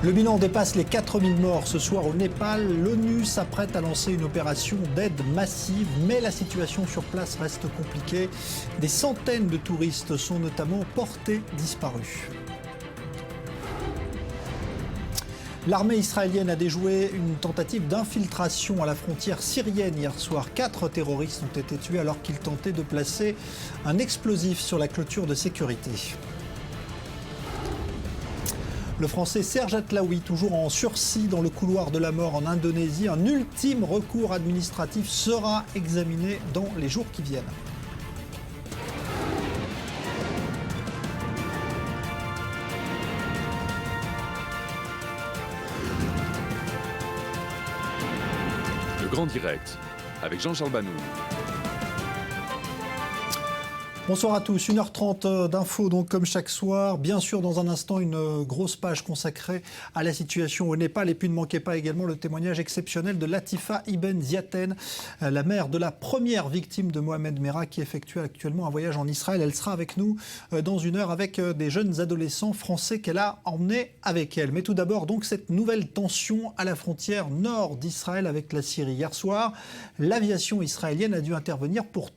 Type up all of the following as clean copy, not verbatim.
Le bilan dépasse les 4000 morts ce soir au Népal. L'ONU s'apprête à lancer une opération d'aide massive, mais la situation sur place reste compliquée. Des centaines de touristes sont notamment portés disparus. L'armée israélienne a déjoué une tentative d'infiltration à la frontière syrienne hier soir. 4 terroristes ont été tués alors qu'ils tentaient de placer un explosif sur la clôture de sécurité. Le Français Serge Atlaoui, toujours en sursis dans le couloir de la mort en Indonésie. Un ultime recours administratif sera examiné dans les jours qui viennent. Le Grand Direct, avec Jean-Charles Banou. Bonsoir à tous, 1h30 d'infos donc comme chaque soir. Bien sûr dans un instant une grosse page consacrée à la situation au Népal. Et puis ne manquez pas également le témoignage exceptionnel de Latifa Ibn Ziaten, la mère de la première victime de Mohamed Merah qui effectue actuellement un voyage en Israël. Elle sera avec nous dans une heure avec des jeunes adolescents français qu'elle a emmenés avec elle. Mais tout d'abord donc cette nouvelle tension à la frontière nord d'Israël avec la Syrie. Hier soir, l'aviation israélienne a dû intervenir pour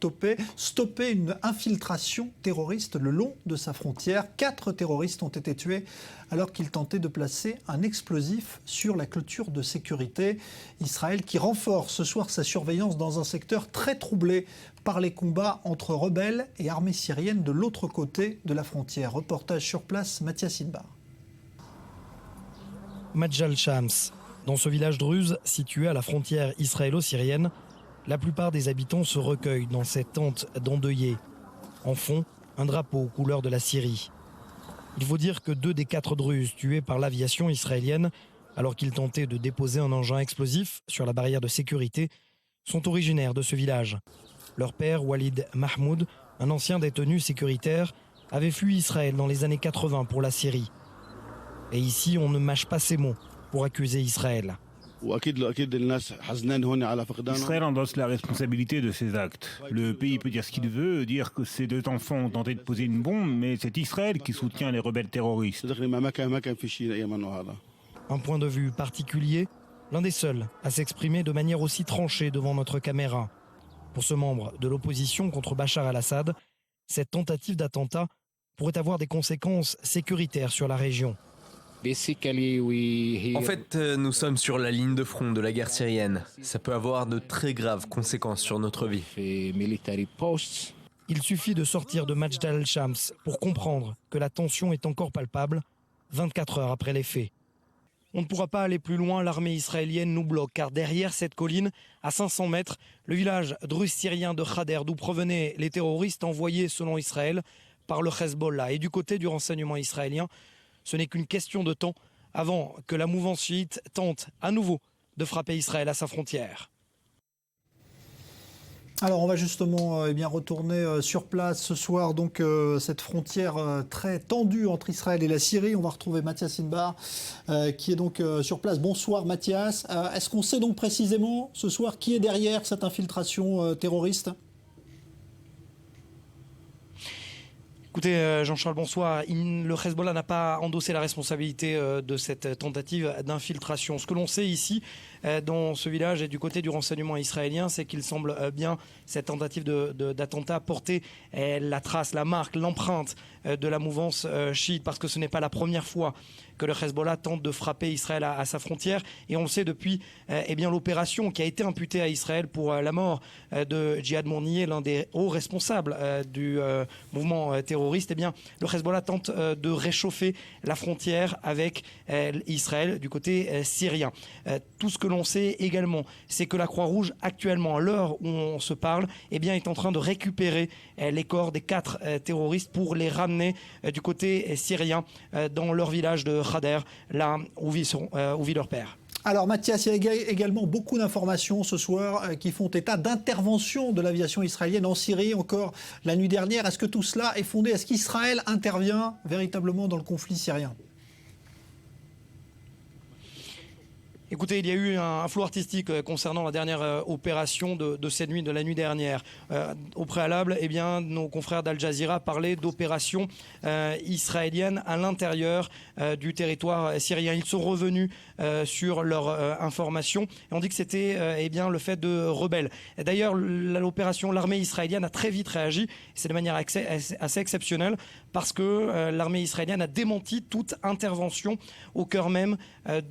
stopper une infiltration terroriste le long de sa frontière. 4 terroristes ont été tués alors qu'ils tentaient de placer un explosif sur la clôture de sécurité. Israël qui renforce ce soir sa surveillance dans un secteur très troublé par les combats entre rebelles et armées syriennes de l'autre côté de la frontière. Reportage sur place, Mathias Inbar. Majal Shams. Dans ce village druze situé à la frontière israélo-syrienne, la plupart des habitants se recueillent dans cette tente d'endeuillés. En fond, un drapeau couleur de la Syrie. Il faut dire que 2 des 4 druzes tués par l'aviation israélienne, alors qu'ils tentaient de déposer un engin explosif sur la barrière de sécurité, sont originaires de ce village. Leur père, Walid Mahmoud, un ancien détenu sécuritaire, avait fui Israël dans les années 80 pour la Syrie. Et ici, on ne mâche pas ses mots pour accuser Israël. Israël endosse la responsabilité de ses actes. Le pays peut dire ce qu'il veut, dire que ses 2 enfants ont tenté de poser une bombe, mais c'est Israël qui soutient les rebelles terroristes. Un point de vue particulier, l'un des seuls à s'exprimer de manière aussi tranchée devant notre caméra. Pour ce membre de l'opposition contre Bachar al-Assad, cette tentative d'attentat pourrait avoir des conséquences sécuritaires sur la région. En fait, nous sommes sur la ligne de front de la guerre syrienne. Ça peut avoir de très graves conséquences sur notre vie. Il suffit de sortir de Majal al-Shams pour comprendre que la tension est encore palpable 24 heures après les faits. On ne pourra pas aller plus loin, l'armée israélienne nous bloque, car derrière cette colline, à 500 mètres, le village druze syrien de Khader, d'où provenaient les terroristes envoyés selon Israël par le Hezbollah. Et du côté du renseignement israélien, ce n'est qu'une question de temps avant que la mouvance chiite tente à nouveau de frapper Israël à sa frontière. Alors on va justement retourner sur place ce soir, donc cette frontière très tendue entre Israël et la Syrie. On va retrouver Mathias Inbar qui est donc sur place. Bonsoir Mathias. Est-ce qu'on sait donc précisément ce soir qui est derrière cette infiltration terroriste ? Écoutez, Jean-Charles, bonsoir. Le Hezbollah n'a pas endossé la responsabilité de cette tentative d'infiltration. Ce que l'on sait ici, dans ce village et du côté du renseignement israélien, c'est qu'il semble bien, cette tentative d'attentat, porter la trace, la marque, l'empreinte de la mouvance chiite, parce que ce n'est pas la première fois que le Hezbollah tente de frapper Israël à sa frontière. Et on le sait depuis l'opération qui a été imputée à Israël pour la mort de Djihad Mournier, l'un des hauts responsables du mouvement terroriste. Le Hezbollah tente de réchauffer la frontière avec Israël du côté syrien. Tout ce que l'on sait également, c'est que la Croix-Rouge, actuellement, à l'heure où on se parle, est en train de récupérer les corps des 4 terroristes pour les ramener du côté syrien dans leur village de Khader, là où vit leur père. Alors Mathias, il y a également beaucoup d'informations ce soir qui font état d'intervention de l'aviation israélienne en Syrie encore la nuit dernière. Est-ce que tout cela est fondé? Est-ce qu'Israël intervient véritablement dans le conflit syrien? Écoutez, il y a eu un flou artistique concernant la dernière opération de cette nuit, de la nuit dernière. Au préalable, eh bien, nos confrères d'Al Jazeera parlaient d'opérations israéliennes à l'intérieur du territoire syrien. Ils sont revenus sur leur information et on dit que c'était eh bien, le fait de rebelles. D'ailleurs, l'armée israélienne a très vite réagi. C'est de manière assez exceptionnelle parce que l'armée israélienne a démenti toute intervention au cœur même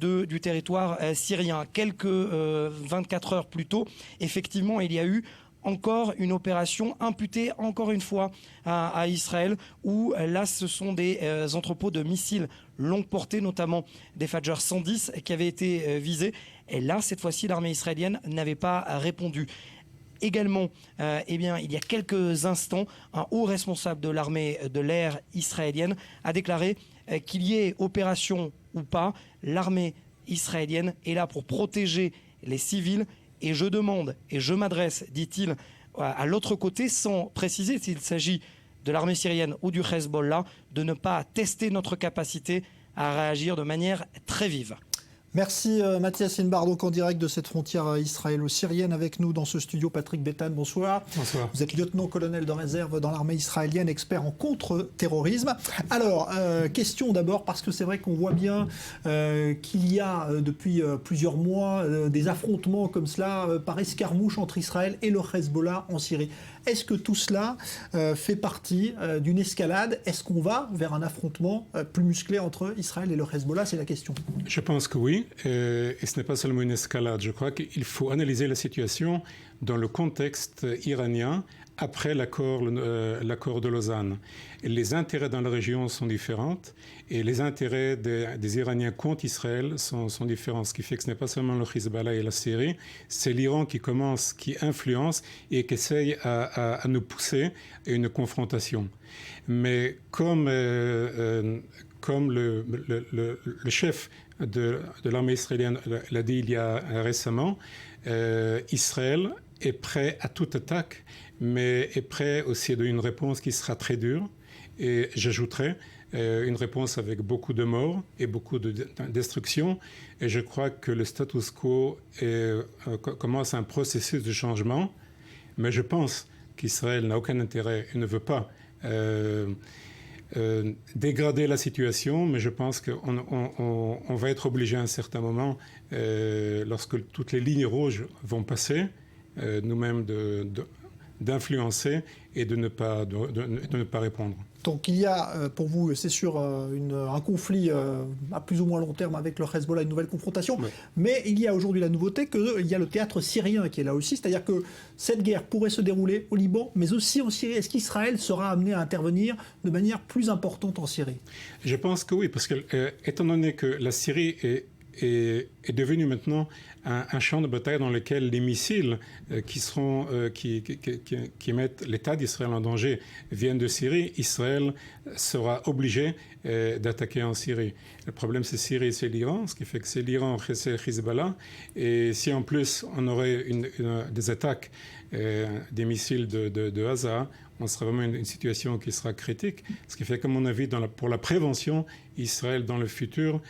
du territoire syrien. Quelques 24 heures plus tôt, effectivement, il y a eu encore une opération imputée encore une fois à Israël où là ce sont des entrepôts de missiles longue portée, notamment des Fajr 110 qui avaient été visés. Et là, cette fois-ci, l'armée israélienne n'avait pas répondu. Également, eh bien, il y a quelques instants, un haut responsable de l'armée de l'air israélienne a déclaré qu'il y ait opération ou pas, l'armée israélienne est là pour protéger les civils. Et je demande, et je m'adresse, dit-il, à l'autre côté, sans préciser s'il s'agit de l'armée syrienne ou du Hezbollah, de ne pas tester notre capacité à réagir de manière très vive. Merci Mathias Inbar, donc en direct de cette frontière israélo-syrienne avec nous dans ce studio. Patrick Béthane, bonsoir. Bonsoir. Vous êtes lieutenant-colonel de réserve dans l'armée israélienne, expert en contre-terrorisme. Alors, question d'abord, parce que c'est vrai qu'on voit bien qu'il y a depuis plusieurs mois des affrontements comme cela par escarmouche entre Israël et le Hezbollah en Syrie. Est-ce que tout cela fait partie d'une escalade? Est-ce qu'on va vers un affrontement plus musclé entre Israël et le Hezbollah? C'est la question. Je pense que oui, et ce n'est pas seulement une escalade. Je crois qu'il faut analyser la situation dans le contexte iranien après l'accord de Lausanne. Les intérêts dans la région sont différents et les intérêts des Iraniens contre Israël sont différents. Ce qui fait que ce n'est pas seulement le Hezbollah et la Syrie, c'est l'Iran qui influence et qui essaye à nous pousser à une confrontation. Mais comme le chef de l'armée israélienne l'a dit il y a récemment, Israël est prêt à toute attaque, mais est prêt aussi à donner une réponse qui sera très dure. Et j'ajouterais une réponse avec beaucoup de morts et beaucoup de destruction. Et je crois que le status quo commence un processus de changement. Mais je pense qu'Israël n'a aucun intérêt et ne veut pas dégrader la situation. Mais je pense qu'on va être obligé à un certain moment, lorsque toutes les lignes rouges vont passer, nous-mêmes d'influencer et de ne pas répondre. Donc il y a pour vous, c'est sûr, un conflit à plus ou moins long terme avec le Hezbollah, une nouvelle confrontation. Oui. Mais il y a aujourd'hui la nouveauté qu'il y a le théâtre syrien qui est là aussi. C'est-à-dire que cette guerre pourrait se dérouler au Liban, mais aussi en Syrie. Est-ce qu'Israël sera amené à intervenir de manière plus importante en Syrie? Je pense que oui, parce que étant donné que la Syrie est devenu maintenant un champ de bataille dans lequel les missiles qui mettent l'État d'Israël en danger viennent de Syrie, Israël sera obligé d'attaquer en Syrie. Le problème, c'est Syrie, c'est l'Iran, ce qui fait que c'est l'Iran, c'est Hezbollah. Et si en plus on aurait des attaques, des missiles de Gaza, on sera vraiment une situation qui sera critique. Ce qui fait qu'à mon avis, pour la prévention, Israël, dans le futur,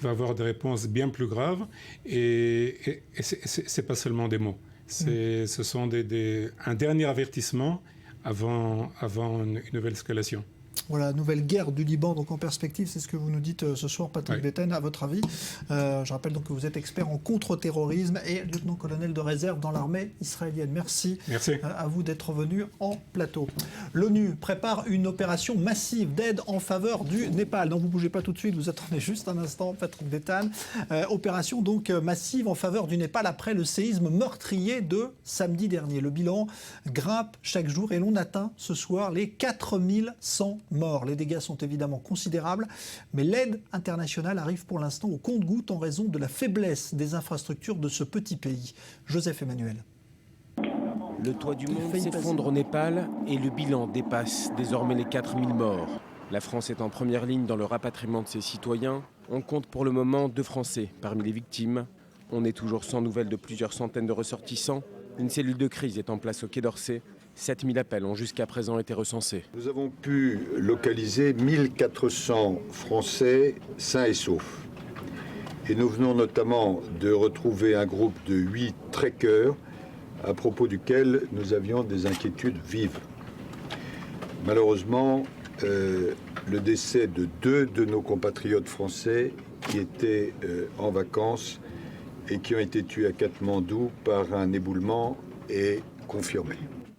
va avoir des réponses bien plus graves. Et ce n'est pas seulement des mots. Ce sont un dernier avertissement avant une nouvelle escalation. Voilà, nouvelle guerre du Liban donc en perspective, c'est ce que vous nous dites ce soir, Patrick Béthane, à votre avis. Je rappelle donc que vous êtes expert en contre-terrorisme et lieutenant-colonel de réserve dans l'armée israélienne. Merci. À vous d'être venu en plateau. L'ONU prépare une opération massive d'aide en faveur du Népal. Donc vous ne bougez pas tout de suite, vous attendez juste un instant, Patrick Béthane. Opération donc massive en faveur du Népal après le séisme meurtrier de samedi dernier. Le bilan grimpe chaque jour et l'on atteint ce soir les 4100 morts. Les dégâts sont évidemment considérables, mais l'aide internationale arrive pour l'instant au compte-gouttes en raison de la faiblesse des infrastructures de ce petit pays. Joseph Emmanuel. Le toit du monde s'effondre au Népal et le bilan dépasse désormais les 4000 morts. La France est en première ligne dans le rapatriement de ses citoyens. On compte pour le moment 2 Français parmi les victimes. On est toujours sans nouvelles de plusieurs centaines de ressortissants. Une cellule de crise est en place au Quai d'Orsay. 7000 appels ont jusqu'à présent été recensés. Nous avons pu localiser 1400 Français sains et saufs. Et nous venons notamment de retrouver un groupe de 8 trekkers à propos duquel nous avions des inquiétudes vives. Malheureusement, le décès de 2 de nos compatriotes français qui étaient en vacances et qui ont été tués à Katmandou par un éboulement est confirmé.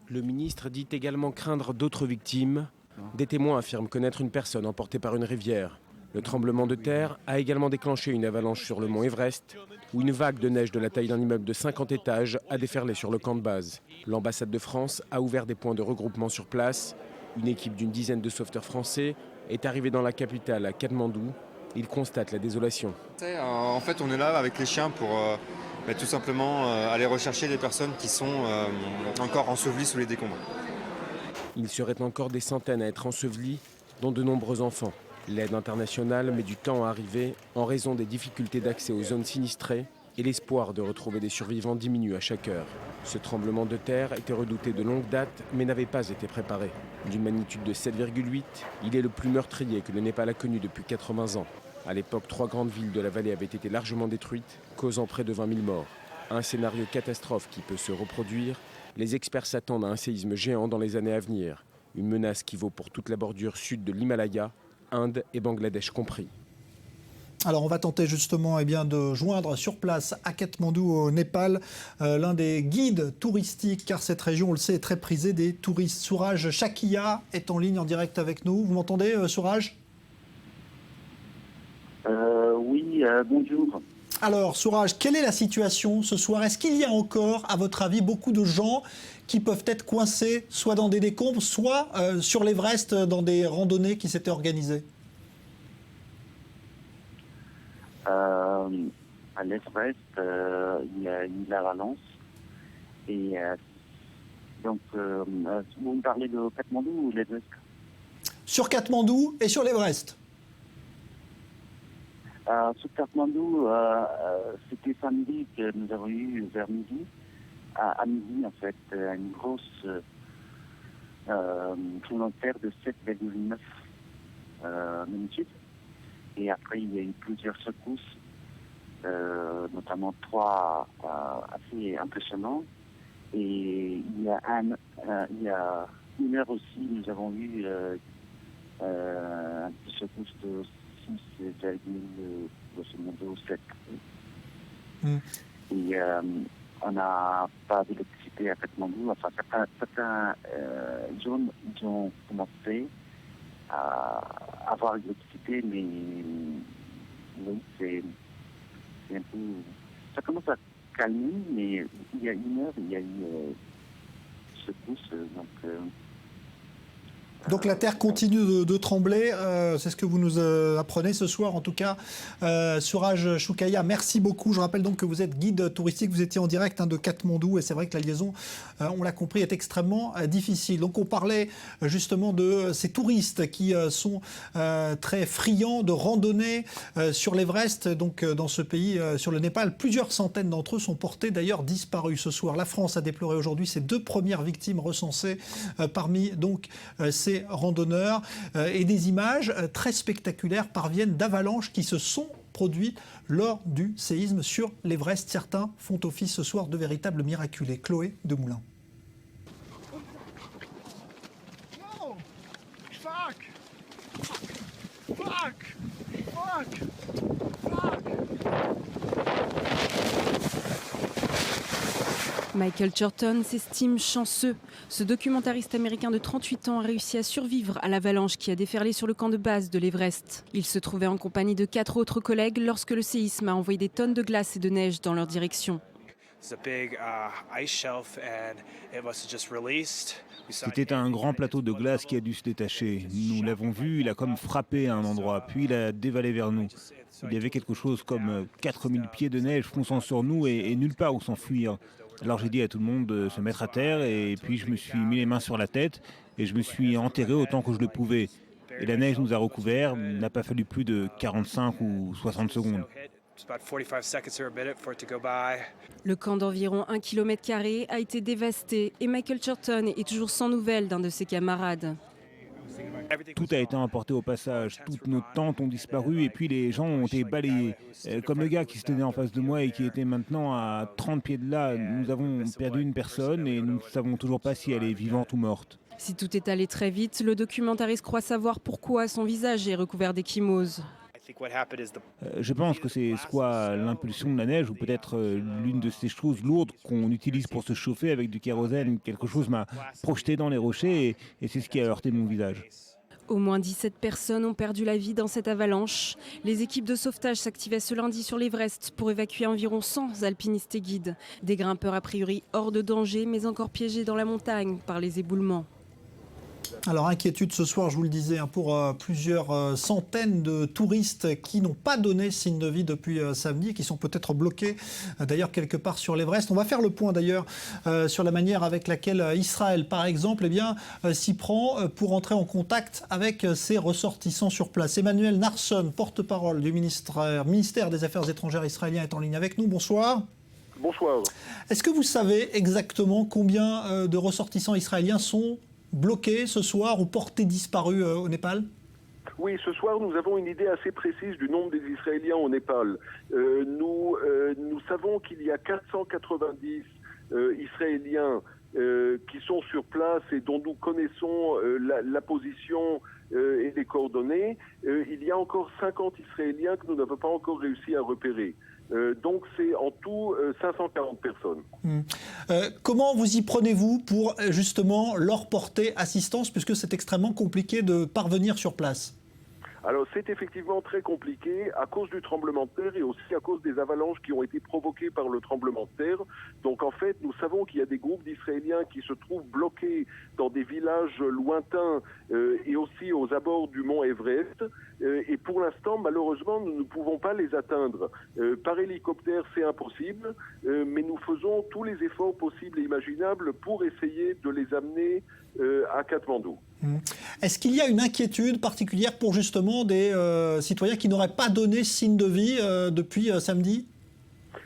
Le ministre dit également craindre d'autres victimes. Des témoins affirment connaître une personne emportée par une rivière. Le tremblement de terre a également déclenché une avalanche sur le mont Everest, où une vague de neige de la taille d'un immeuble de 50 étages a déferlé sur le camp de base. L'ambassade de France a ouvert des points de regroupement sur place. Une équipe d'une dizaine de sauveteurs français est arrivée dans la capitale, à Katmandou. Ils constatent la désolation. En fait, on est là avec les chiens pour tout simplement aller rechercher les personnes qui sont encore ensevelies sous les décombres. Il serait encore des centaines à être ensevelis, dont de nombreux enfants. L'aide internationale met du temps à arriver en raison des difficultés d'accès aux zones sinistrées et l'espoir de retrouver des survivants diminue à chaque heure. Ce tremblement de terre était redouté de longue date mais n'avait pas été préparé. D'une magnitude de 7,8, il est le plus meurtrier que le Népal a connu depuis 80 ans. À l'époque, 3 grandes villes de la vallée avaient été largement détruites, causant près de 20 000 morts. Un scénario catastrophe qui peut se reproduire. Les experts s'attendent à un séisme géant dans les années à venir. Une menace qui vaut pour toute la bordure sud de l'Himalaya, Inde et Bangladesh compris. Alors on va tenter justement de joindre sur place à Katmandou au Népal l'un des guides touristiques, car cette région, on le sait, est très prisée des touristes. Souraj Chakia est en ligne en direct avec nous. Vous m'entendez, Souraj ? Oui, bonjour. Alors Souraj, quelle est la situation ce soir ? Est-ce qu'il y a encore, à votre avis, beaucoup de gens qui peuvent être coincés soit dans des décombres, soit sur l'Everest dans des randonnées qui s'étaient organisées ? À l'Everest, il y a eu l'avalanche. Et donc, vous me parlez de Katmandou ou l'Everest ? Sur Katmandou et sur l'Everest. Sur Katmandou, c'était samedi que nous avons eu vers midi. À midi, en fait, une grosse tremblement de terre de 7,9 magnitude. Et après, il y a eu plusieurs secousses, notamment 3 assez impressionnants. Et il y a une heure aussi, nous avons eu un petit secousse de 6,7. Et on n'a pas d'électricité à Katmandou. Enfin, certaines zones ont commencé à avoir l'électricité, mais oui, c'est un peu... Ça commence à calmer, mais il y a une heure, il y a eu secousse, Donc la terre continue de trembler, c'est ce que vous nous apprenez ce soir en tout cas. Souraj Chakia, merci beaucoup. Je rappelle donc que vous êtes guide touristique, vous étiez en direct de Katmandou et c'est vrai que la liaison, on l'a compris, est extrêmement difficile. Donc on parlait justement de ces touristes qui sont très friands de randonnée sur l'Everest, donc dans ce pays, sur le Népal. Plusieurs centaines d'entre eux sont portés d'ailleurs disparus ce soir. La France a déploré aujourd'hui ses 2 premières victimes recensées parmi donc ces randonneurs et des images très spectaculaires parviennent d'avalanches qui se sont produites lors du séisme sur l'Everest. Certains font office ce soir de véritables miraculés. Chloé Demoulin. Oh, fuck. Fuck. Fuck. Fuck. Michael Churton s'estime chanceux. Ce documentariste américain de 38 ans a réussi à survivre à l'avalanche qui a déferlé sur le camp de base de l'Everest. Il se trouvait en compagnie de 4 autres collègues lorsque le séisme a envoyé des tonnes de glace et de neige dans leur direction. C'était un grand plateau de glace qui a dû se détacher. Nous l'avons vu, il a comme frappé à un endroit, puis il a dévalé vers nous. Il y avait quelque chose comme 4000 pieds de neige fonçant sur nous et nulle part où s'enfuir. Alors j'ai dit à tout le monde de se mettre à terre et puis je me suis mis les mains sur la tête et je me suis enterré autant que je le pouvais. Et la neige nous a recouverts, il n'a pas fallu plus de 45 ou 60 secondes. Le camp d'environ 1 km² a été dévasté et Michael Churton est toujours sans nouvelles d'un de ses camarades. Tout a été emporté au passage, toutes nos tentes ont disparu et puis les gens ont été balayés. Comme le gars qui se tenait en face de moi et qui était maintenant à 30 pieds de là, nous avons perdu une personne et nous ne savons toujours pas si elle est vivante ou morte. Si tout est allé très vite, le documentariste croit savoir pourquoi son visage est recouvert d'échymoses. Je pense que c'est soit l'impulsion de la neige ou peut-être l'une de ces choses lourdes qu'on utilise pour se chauffer avec du kérosène. Quelque chose m'a projeté dans les rochers et c'est ce qui a heurté mon visage. Au moins 17 personnes ont perdu la vie dans cette avalanche. Les équipes de sauvetage s'activaient ce lundi sur l'Everest pour évacuer environ 100 alpinistes et guides. Des grimpeurs a priori hors de danger mais encore piégés dans la montagne par les éboulements. Alors inquiétude ce soir, je vous le disais, pour plusieurs centaines de touristes qui n'ont pas donné signe de vie depuis samedi et qui sont peut-être bloqués d'ailleurs quelque part sur l'Everest. On va faire le point d'ailleurs sur la manière avec laquelle Israël, par exemple, s'y prend pour entrer en contact avec ses ressortissants sur place. Emmanuel Narsson, porte-parole du ministère des Affaires étrangères israélien, est en ligne avec nous. Bonsoir. Bonsoir. Est-ce que vous savez exactement combien de ressortissants israéliens sont bloqués ce soir ou portés disparus au Népal? Oui, ce soir, nous avons une idée assez précise du nombre des Israéliens au Népal. Nous savons qu'il y a 490 Israéliens qui sont sur place et dont nous connaissons la position et les coordonnées. Il y a encore 50 Israéliens que nous n'avons pas encore réussi à repérer. Donc c'est en tout 540 personnes. Comment vous y prenez-vous pour justement leur porter assistance, puisque c'est extrêmement compliqué de parvenir sur place? Alors c'est effectivement très compliqué à cause du tremblement de terre et aussi à cause des avalanches qui ont été provoquées par le tremblement de terre. Donc en fait, nous savons qu'il y a des groupes d'Israéliens qui se trouvent bloqués dans des villages lointains et aussi aux abords du mont Everest. Et pour l'instant, malheureusement, nous ne pouvons pas les atteindre. Par hélicoptère, c'est impossible, mais nous faisons tous les efforts possibles et imaginables pour essayer de les amener à Katmandou. Est-ce qu'il y a une inquiétude particulière pour justement des citoyens qui n'auraient pas donné signe de vie depuis samedi ?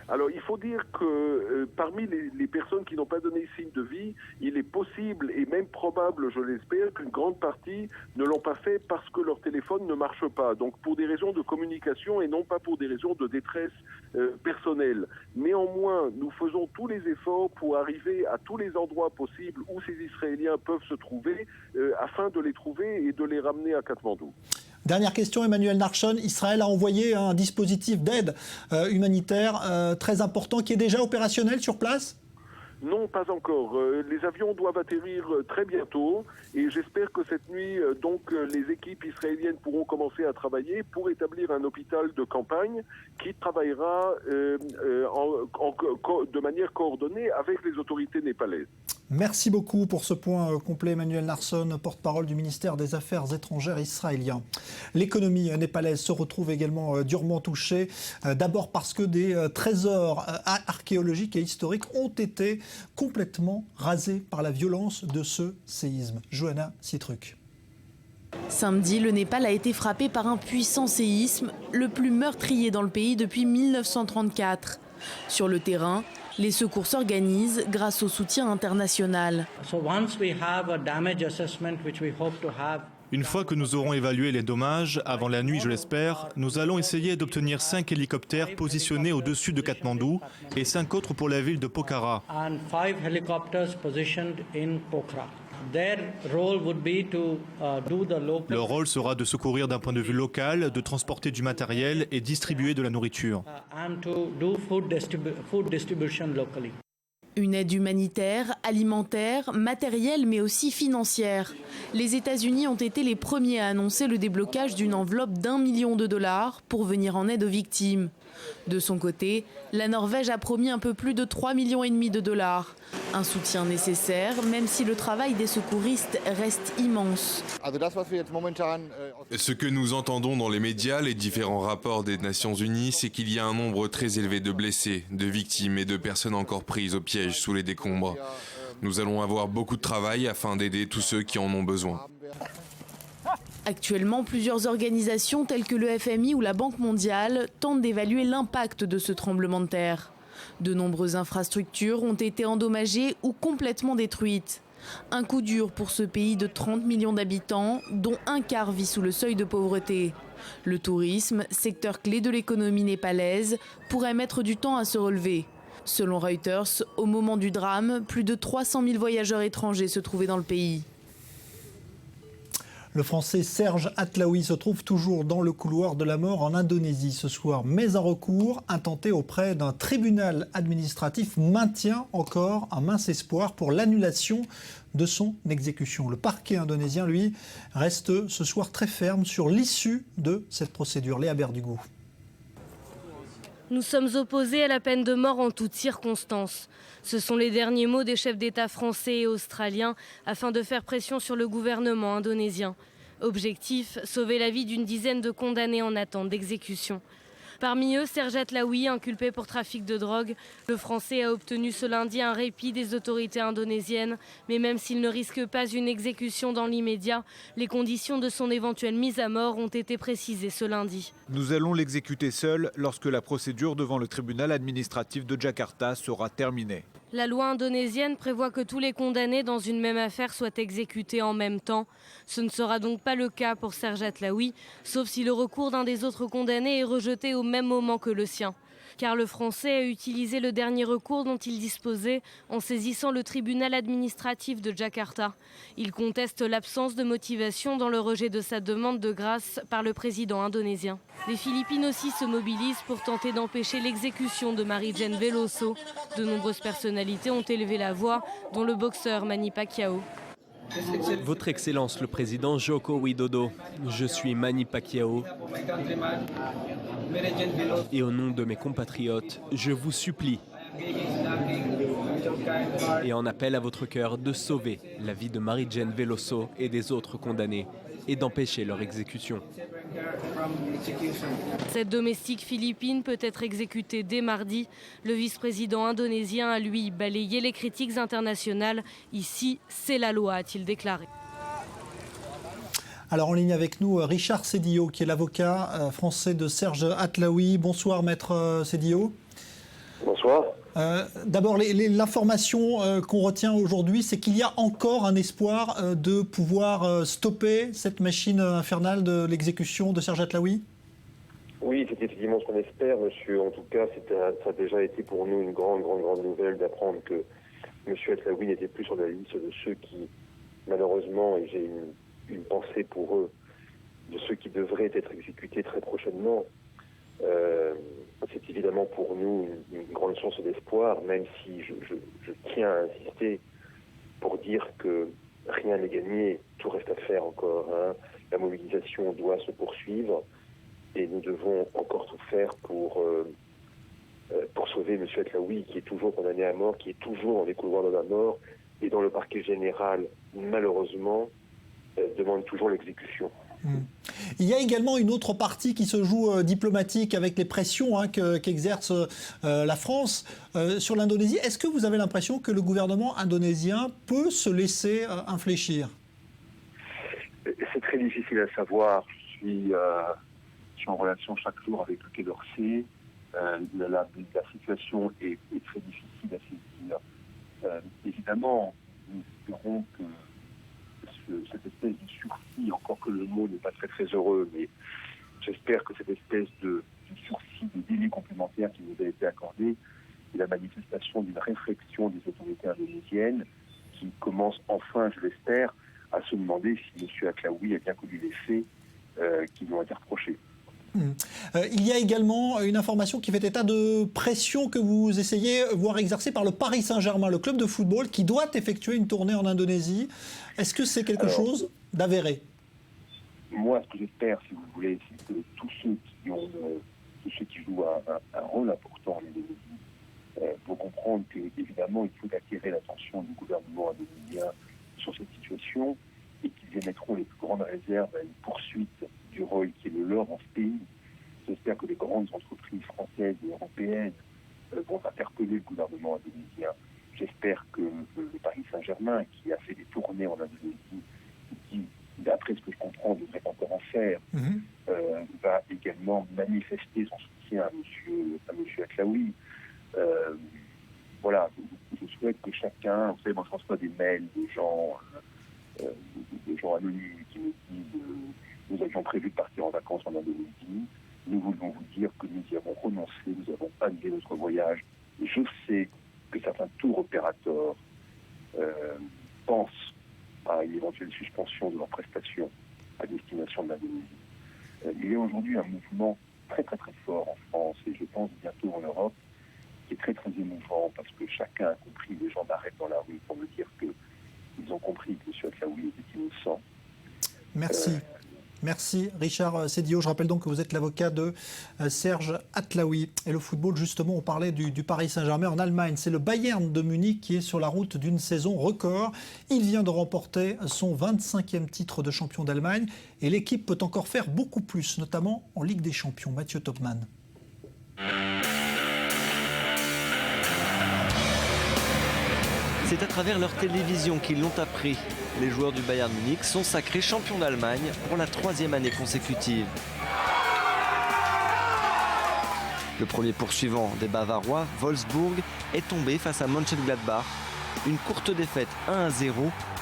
Alors, il faut dire que parmi les personnes qui n'ont pas donné signe de vie, il est possible et même probable, je l'espère, qu'une grande partie ne l'ont pas fait parce que leur téléphone ne marche pas. Donc, pour des raisons de communication et non pas pour des raisons de détresse personnelle. Néanmoins, nous faisons tous les efforts pour arriver à tous les endroits possibles où ces Israéliens peuvent se trouver afin de les trouver et de les ramener à Katmandou. Dernière question, Emmanuel Narsson. Israël a envoyé un dispositif d'aide humanitaire très important qui est déjà opérationnel sur place ? Non, pas encore. Les avions doivent atterrir très bientôt et j'espère que cette nuit, les équipes israéliennes pourront commencer à travailler pour établir un hôpital de campagne qui travaillera de manière coordonnée avec les autorités népalaises. Merci beaucoup pour ce point complet, Emmanuel Narsson, porte-parole du ministère des Affaires étrangères israélien. L'économie népalaise se retrouve également durement touchée, d'abord parce que des trésors archéologiques et historiques ont été complètement rasés par la violence de ce séisme. Johanna Sitruk. Samedi, le Népal a été frappé par un puissant séisme, le plus meurtrier dans le pays depuis 1934. Sur le terrain, les secours s'organisent grâce au soutien international. Une fois que nous aurons évalué les dommages, avant la nuit je l'espère, nous allons essayer d'obtenir 5 hélicoptères positionnés au-dessus de Katmandou et 5 autres pour la ville de Pokhara. Leur rôle sera de secourir d'un point de vue local, de transporter du matériel et distribuer de la nourriture. Une aide humanitaire, alimentaire, matérielle mais aussi financière. Les États-Unis ont été les premiers à annoncer le déblocage d'une enveloppe d'$1 million pour venir en aide aux victimes. De son côté, la Norvège a promis un peu plus de $3,5 millions. Un soutien nécessaire, même si le travail des secouristes reste immense. Ce que nous entendons dans les médias, les différents rapports des Nations Unies, c'est qu'il y a un nombre très élevé de blessés, de victimes et de personnes encore prises au piège sous les décombres. Nous allons avoir beaucoup de travail afin d'aider tous ceux qui en ont besoin. Actuellement, plusieurs organisations telles que le FMI ou la Banque mondiale tentent d'évaluer l'impact de ce tremblement de terre. De nombreuses infrastructures ont été endommagées ou complètement détruites. Un coup dur pour ce pays de 30 millions d'habitants, dont un quart vit sous le seuil de pauvreté. Le tourisme, secteur clé de l'économie népalaise, pourrait mettre du temps à se relever. Selon Reuters, au moment du drame, plus de 300 000 voyageurs étrangers se trouvaient dans le pays. Le Français Serge Atlaoui se trouve toujours dans le couloir de la mort en Indonésie ce soir. Mais un recours intenté auprès d'un tribunal administratif maintient encore un mince espoir pour l'annulation de son exécution. Le parquet indonésien, lui, reste ce soir très ferme sur l'issue de cette procédure. Léa Berdugou. Nous sommes opposés à la peine de mort en toutes circonstances. Ce sont les derniers mots des chefs d'État français et australiens afin de faire pression sur le gouvernement indonésien. Objectif, sauver la vie d'une dizaine de condamnés en attente d'exécution. Parmi eux, Serge Atlaoui, inculpé pour trafic de drogue. Le Français a obtenu ce lundi un répit des autorités indonésiennes. Mais même s'il ne risque pas une exécution dans l'immédiat, les conditions de son éventuelle mise à mort ont été précisées ce lundi. Nous allons l'exécuter seul lorsque la procédure devant le tribunal administratif de Jakarta sera terminée. La loi indonésienne prévoit que tous les condamnés dans une même affaire soient exécutés en même temps. Ce ne sera donc pas le cas pour Serge Atlaoui, sauf si le recours d'un des autres condamnés est rejeté au même moment que le sien. Car le Français a utilisé le dernier recours dont il disposait en saisissant le tribunal administratif de Jakarta. Il conteste l'absence de motivation dans le rejet de sa demande de grâce par le président indonésien. Les Philippines aussi se mobilisent pour tenter d'empêcher l'exécution de Marijen Veloso. De nombreuses personnalités ont élevé la voix, dont le boxeur Manny Pacquiao. Votre Excellence le Président Joko Widodo, je suis Manny Pacquiao et au nom de mes compatriotes, je vous supplie et en appel à votre cœur de sauver la vie de Marijen Veloso et des autres condamnés et d'empêcher leur exécution. Cette domestique philippine peut être exécutée dès mardi. Le vice-président indonésien a lui balayé les critiques internationales. Ici, c'est la loi, a-t-il déclaré. Alors en ligne avec nous, Richard Sédillo, qui est l'avocat français de Serge Atlaoui. Bonsoir, maître Sédillo. Bonsoir. D'abord, l'information qu'on retient aujourd'hui, c'est qu'il y a encore un espoir de pouvoir stopper cette machine infernale de l'exécution de Serge Atlaoui. Oui, c'est effectivement ce qu'on espère, monsieur. En tout cas, ça a déjà été pour nous une grande nouvelle d'apprendre que monsieur Atlaoui n'était plus sur la liste de ceux qui, malheureusement, et j'ai une pensée pour eux, de ceux qui devraient être exécutés très prochainement. C'est évidemment pour nous une grande source d'espoir, même si je tiens à insister pour dire que rien n'est gagné, tout reste à faire encore. La mobilisation doit se poursuivre et nous devons encore tout faire pour sauver M. Atlaoui, qui est toujours condamné à mort, qui est toujours dans les couloirs de la mort, et dont le parquet général, malheureusement, demande toujours l'exécution. Il y a également une autre partie qui se joue diplomatique avec les pressions qu'exerce la France sur l'Indonésie. Est-ce que vous avez l'impression que le gouvernement indonésien peut se laisser infléchir? C'est très difficile à savoir. Je suis en relation chaque jour avec le Quai d'Orsay. La situation est très difficile à saisir. Évidemment, nous espérons que cette espèce de sursis, encore que le mot n'est pas très heureux, mais j'espère que cette espèce de sursis, de délai complémentaire qui nous a été accordé, est la manifestation d'une réflexion des autorités indonésiennes qui commencent enfin, je l'espère, à se demander si M. Atlaoui a bien connu les faits qui lui ont été reprochés. Il y a également une information qui fait état de pression que vous essayez, voire exercer par le Paris Saint-Germain, le club de football, qui doit effectuer une tournée en Indonésie. Est-ce que c'est quelque chose d'avéré? Moi, ce que j'espère, si vous voulez, c'est que tous ceux qui jouent un rôle important en Indonésie pour comprendre qu'évidemment, il faut attirer l'attention du gouvernement indonésien sur cette situation et qu'ils émettront les plus grandes réserves à une poursuite du rôle qui est le leur dans ce pays. J'espère que les grandes entreprises françaises et européennes vont interpeller le gouvernement indonésien. J'espère que le Paris Saint-Germain, qui a fait des tournées en Indonésie, qui, d'après ce que je comprends, devrait encore en faire, va également manifester son soutien à M. Atlaoui. Voilà, vous Je souhaite que chacun, vous savez, moi je reçois des mails de gens anonymes qui nous disent nous avions prévu de partir en vacances en Indonésie, nous voulons vous dire que nous y avons renoncé, nous avons annulé notre voyage. Je sais que certains tour opérateurs pensent à une éventuelle suspension de leurs prestations à destination de l'Indonésie. Il y a aujourd'hui un mouvement très très très fort en France et je pense bientôt en Europe qui est très très émouvant parce que chacun a compris, les gens m'arrêtent dans la rue pour me dire qu'ils ont compris que M. Atlaoui était innocent. Merci. Merci Richard Sédillo. Je rappelle donc que vous êtes l'avocat de Serge Atlaoui. Et le football, justement, on parlait du Paris Saint-Germain en Allemagne. C'est le Bayern de Munich qui est sur la route d'une saison record. Il vient de remporter son 25e titre de champion d'Allemagne. Et l'équipe peut encore faire beaucoup plus, notamment en Ligue des Champions. Mathieu Topman. C'est à travers leur télévision qu'ils l'ont appris. Les joueurs du Bayern Munich sont sacrés champions d'Allemagne pour la 3e année consécutive. Le premier poursuivant des Bavarois, Wolfsburg, est tombé face à Mönchengladbach. Une courte défaite 1-0,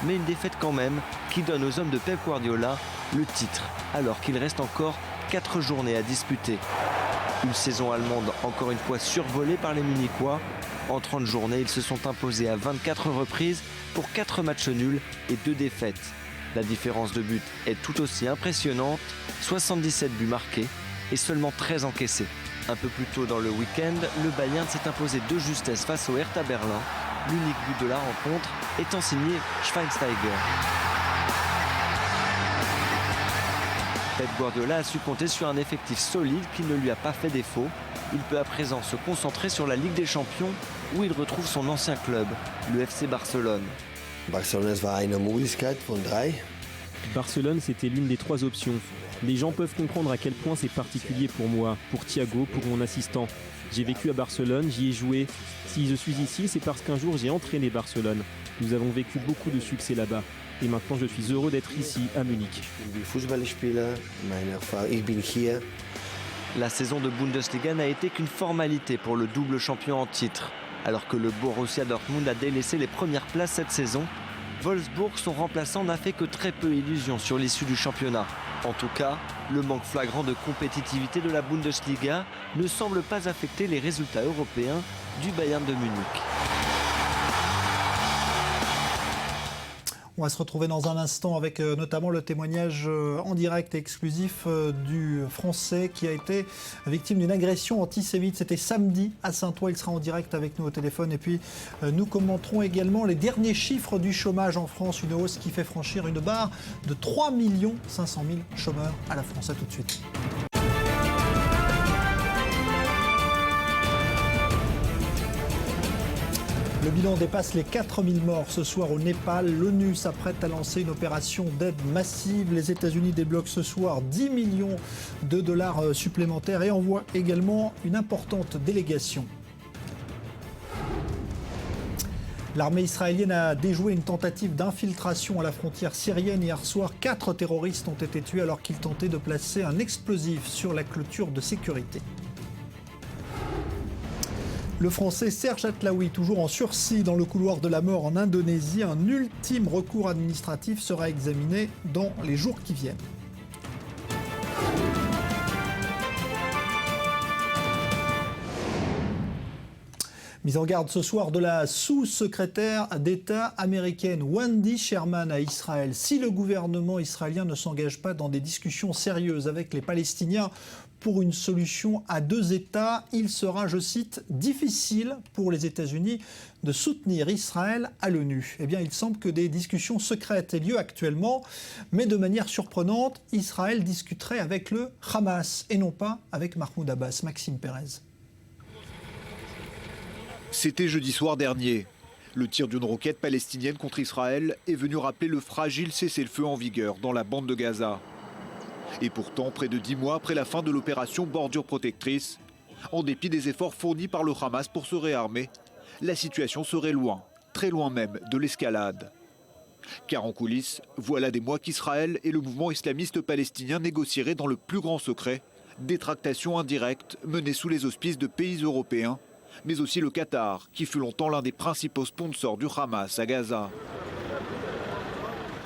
mais une défaite quand même qui donne aux hommes de Pep Guardiola le titre, alors qu'il reste encore 4 journées à disputer. Une saison allemande encore une fois survolée par les Munichois. En 30 journées, ils se sont imposés à 24 reprises pour 4 matchs nuls et 2 défaites. La différence de but est tout aussi impressionnante, 77 buts marqués et seulement 13 encaissés. Un peu plus tôt dans le week-end, le Bayern s'est imposé de justesse face au Hertha Berlin, l'unique but de la rencontre étant signé Schweinsteiger. Pep Guardiola a su compter sur un effectif solide qui ne lui a pas fait défaut. Il peut à présent se concentrer sur la Ligue des Champions où il retrouve son ancien club, le FC Barcelone. Barcelone, c'était l'une des 3 options. Les gens peuvent comprendre à quel point c'est particulier pour moi, pour Thiago, pour mon assistant. J'ai vécu à Barcelone, j'y ai joué. Si je suis ici, c'est parce qu'un jour j'ai entraîné Barcelone. Nous avons vécu beaucoup de succès là-bas. Et maintenant, je suis heureux d'être ici, à Munich. La saison de Bundesliga n'a été qu'une formalité pour le double champion en titre. Alors que le Borussia Dortmund a délaissé les premières places cette saison, Wolfsburg, son remplaçant, n'a fait que très peu illusion sur l'issue du championnat. En tout cas, le manque flagrant de compétitivité de la Bundesliga ne semble pas affecter les résultats européens du Bayern de Munich. On va se retrouver dans un instant avec notamment le témoignage en direct et exclusif du Français qui a été victime d'une agression antisémite. C'était samedi à Saint-Ouen. Il sera en direct avec nous au téléphone. Et puis nous commenterons également les derniers chiffres du chômage en France. Une hausse qui fait franchir une barre de 3 500 000 chômeurs à la France. À tout de suite. Le bilan dépasse les 4000 morts ce soir au Népal. L'ONU s'apprête à lancer une opération d'aide massive. Les États-Unis débloquent ce soir 10 millions de dollars supplémentaires et envoient également une importante délégation. L'armée israélienne a déjoué une tentative d'infiltration à la frontière syrienne. Hier soir, 4 terroristes ont été tués alors qu'ils tentaient de placer un explosif sur la clôture de sécurité. Le Français Serge Atlaoui, toujours en sursis dans le couloir de la mort en Indonésie. Un ultime recours administratif sera examiné dans les jours qui viennent. Mise en garde ce soir de la sous-secrétaire d'État américaine Wendy Sherman à Israël. Si le gouvernement israélien ne s'engage pas dans des discussions sérieuses avec les Palestiniens pour une solution à 2 États, il sera, je cite, difficile pour les États-Unis de soutenir Israël à l'ONU. Eh bien, il semble que des discussions secrètes aient lieu actuellement, mais de manière surprenante, Israël discuterait avec le Hamas et non pas avec Mahmoud Abbas. Maxime Pérez. C'était jeudi soir dernier. Le tir d'une roquette palestinienne contre Israël est venu rappeler le fragile cessez-le-feu en vigueur dans la bande de Gaza. Et pourtant, près de 10 mois après la fin de l'opération Bordure Protectrice, en dépit des efforts fournis par le Hamas pour se réarmer, la situation serait loin, très loin même, de l'escalade. Car en coulisses, voilà des mois qu'Israël et le mouvement islamiste palestinien négocieraient dans le plus grand secret des tractations indirectes menées sous les auspices de pays européens mais aussi le Qatar, qui fut longtemps l'un des principaux sponsors du Hamas à Gaza.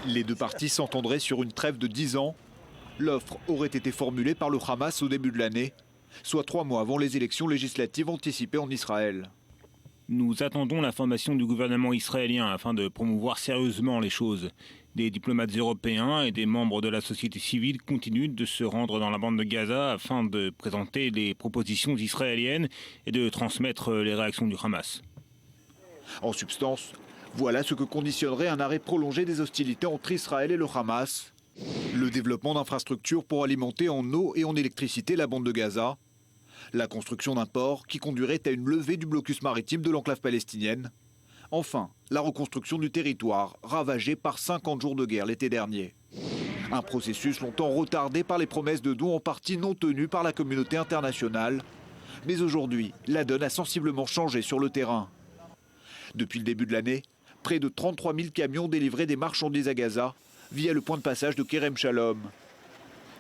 Les deux parties s'entendraient sur une trêve de 10 ans. L'offre aurait été formulée par le Hamas au début de l'année, soit 3 mois avant les élections législatives anticipées en Israël. Nous attendons l'information du gouvernement israélien afin de promouvoir sérieusement les choses. Des diplomates européens et des membres de la société civile continuent de se rendre dans la bande de Gaza afin de présenter les propositions israéliennes et de transmettre les réactions du Hamas. En substance, voilà ce que conditionnerait un arrêt prolongé des hostilités entre Israël et le Hamas. Le développement d'infrastructures pour alimenter en eau et en électricité la bande de Gaza. La construction d'un port qui conduirait à une levée du blocus maritime de l'enclave palestinienne. Enfin, la reconstruction du territoire, ravagé par 50 jours de guerre l'été dernier. Un processus longtemps retardé par les promesses de dons en partie non tenues par la communauté internationale. Mais aujourd'hui, la donne a sensiblement changé sur le terrain. Depuis le début de l'année, près de 33 000 camions délivré des marchandises à Gaza via le point de passage de Kerem Shalom.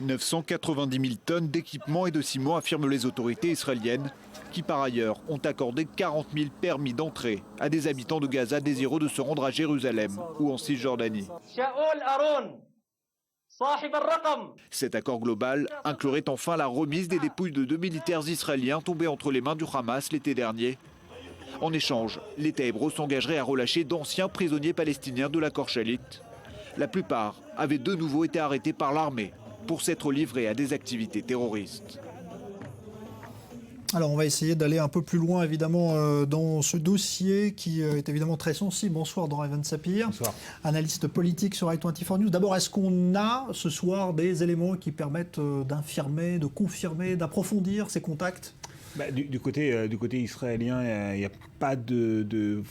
990 000 tonnes d'équipements et de ciment, affirment les autorités israéliennes, qui par ailleurs ont accordé 40 000 permis d'entrée à des habitants de Gaza désireux de se rendre à Jérusalem ou en Cisjordanie. Cet accord global inclurait enfin la remise des dépouilles de 2 militaires israéliens tombés entre les mains du Hamas l'été dernier. En échange, l'État hébreu s'engagerait à relâcher d'anciens prisonniers palestiniens de l'accord Shalit. La plupart avaient de nouveau été arrêtés par l'armée pour s'être livrés à des activités terroristes. Alors on va essayer d'aller un peu plus loin évidemment dans ce dossier qui est évidemment très sensible. Bonsoir Doraven Sapir, bonsoir. Analyste politique sur i24 News. D'abord, est-ce qu'on a ce soir des éléments qui permettent d'infirmer, de confirmer, d'approfondir ces contacts ? Du côté israélien, il n'y a pas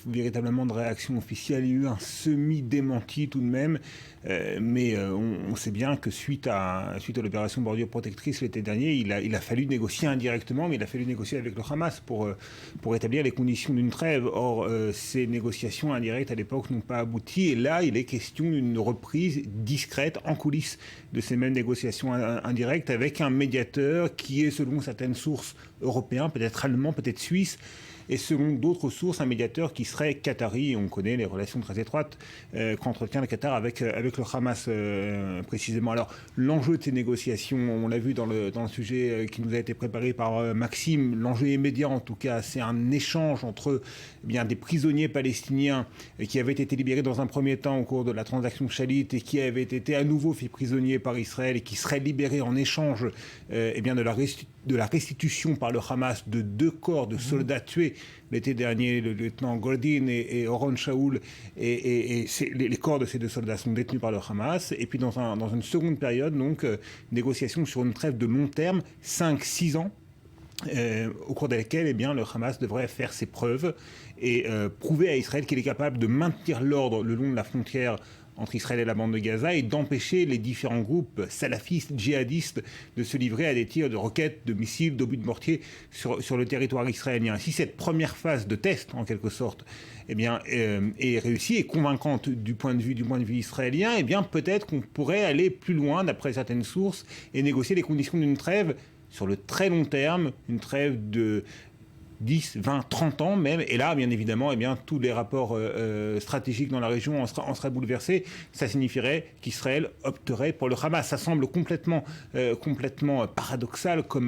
véritablement de réaction officielle. Il y a eu un semi-démenti tout de même, mais on sait bien que suite à l'opération Bordure Protectrice l'été dernier, il a fallu négocier indirectement, mais il a fallu négocier avec le Hamas pour établir les conditions d'une trêve. Or, ces négociations indirectes à l'époque n'ont pas abouti, et là, il est question d'une reprise discrète en coulisses de ces mêmes négociations indirectes avec un médiateur qui est, selon certaines sources européen, peut-être allemand, peut-être suisse, et selon d'autres sources, un médiateur qui serait qatari. On connaît les relations très étroites qu'entretient le Qatar avec le Hamas précisément. Alors, l'enjeu de ces négociations, on l'a vu dans le sujet qui nous a été préparé par Maxime, l'enjeu immédiat en tout cas, c'est un échange entre des prisonniers palestiniens qui avaient été libérés dans un premier temps au cours de la transaction Shalit et qui avaient été à nouveau faits prisonniers par Israël et qui seraient libérés en échange de la restitution par le Hamas de 2 corps de soldats tués l'été dernier, le lieutenant Goldin et Oron Shaul, et les corps de ces 2 soldats sont détenus par le Hamas. Et puis dans une seconde période, donc négociation sur une trêve de long terme, 5-6 ans, au cours de laquelle le Hamas devrait faire ses preuves et prouver à Israël qu'il est capable de maintenir l'ordre le long de la frontière entre Israël et la bande de Gaza et d'empêcher les différents groupes salafistes, djihadistes de se livrer à des tirs de roquettes, de missiles, d'obus de mortier sur le territoire israélien. Si cette première phase de test, en quelque sorte, est réussie et convaincante du point de vue israélien, peut-être qu'on pourrait aller plus loin, d'après certaines sources, et négocier les conditions d'une trêve sur le très long terme, une trêve de 10, 20, 30 ans même, et là, bien évidemment, tous les rapports stratégiques dans la région en seraient bouleversés. Ça signifierait qu'Israël opterait pour le Hamas. Ça semble complètement paradoxal comme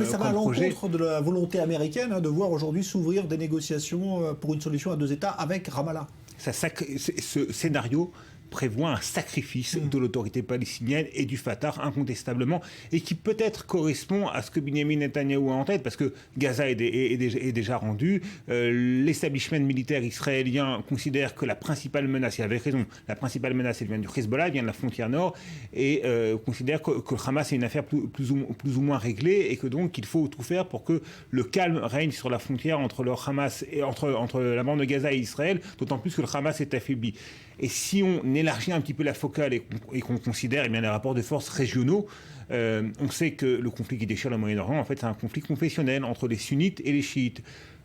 ça va à projet. l'encontre de la volonté américaine de voir aujourd'hui s'ouvrir des négociations pour une solution à 2 États avec Ramallah. Ce scénario prévoit un sacrifice de l'autorité palestinienne et du Fatah incontestablement, et qui peut-être correspond à ce que Benyamin Netanyahou a en tête, parce que Gaza est déjà rendu. L'establishment militaire israélien considère que la principale menace, et avec raison, la principale menace elle vient du Hezbollah, elle vient de la frontière nord, et considère que le Hamas est une affaire plus ou moins réglée, et que donc il faut tout faire pour que le calme règne sur la frontière entre le Hamas et entre la bande de Gaza et Israël, d'autant plus que le Hamas est affaibli. Et si on élargit un petit peu la focale et qu'on considère les rapports de force régionaux, on sait que le conflit qui déchire le Moyen-Orient, en fait, c'est un conflit confessionnel entre les sunnites et les chiites.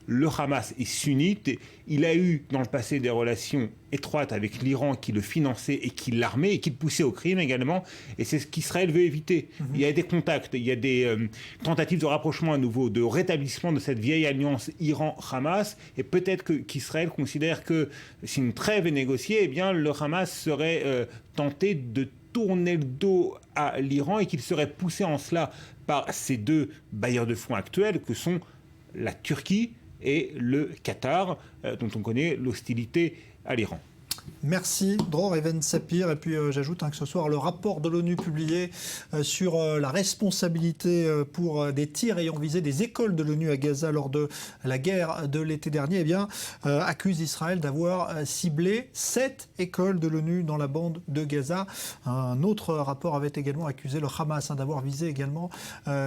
le Hamas est sunnite. Il a eu dans le passé des relations étroites avec l'Iran qui le finançait et qui l'armait et qui le poussait au crime également. Et c'est ce qu'Israël veut éviter. Il y a des contacts, il y a des tentatives de rapprochement à nouveau, de rétablissement de cette vieille alliance Iran-Hamas. Et peut-être qu'Israël considère que si une trêve est négociée, eh bien, le Hamas serait tenté de tourner le dos à l'Iran et qu'il serait poussé en cela par ces deux bailleurs de fonds actuels que sont la Turquie et le Qatar, dont on connaît l'hostilité à l'Iran. Merci Dror Even Sapir. Et puis j'ajoute que ce soir, le rapport de l'ONU publié sur la responsabilité pour des tirs ayant visé des écoles de l'ONU à Gaza lors de la guerre de l'été dernier, accuse Israël d'avoir ciblé 7 écoles de l'ONU dans la bande de Gaza. Un autre rapport avait également accusé le Hamas d'avoir visé également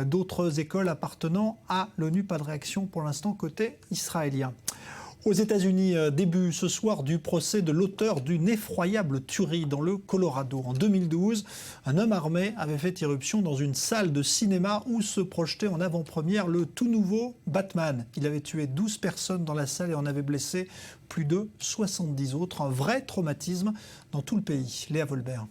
d'autres écoles appartenant à l'ONU. Pas de réaction pour l'instant côté israélien. Aux États-Unis, début ce soir du procès de l'auteur d'une effroyable tuerie dans le Colorado. En 2012, un homme armé avait fait irruption dans une salle de cinéma où se projetait en avant-première le tout nouveau Batman. Il avait tué 12 personnes dans la salle et en avait blessé plus de 70 autres. Un vrai traumatisme dans tout le pays. Léa Volbert.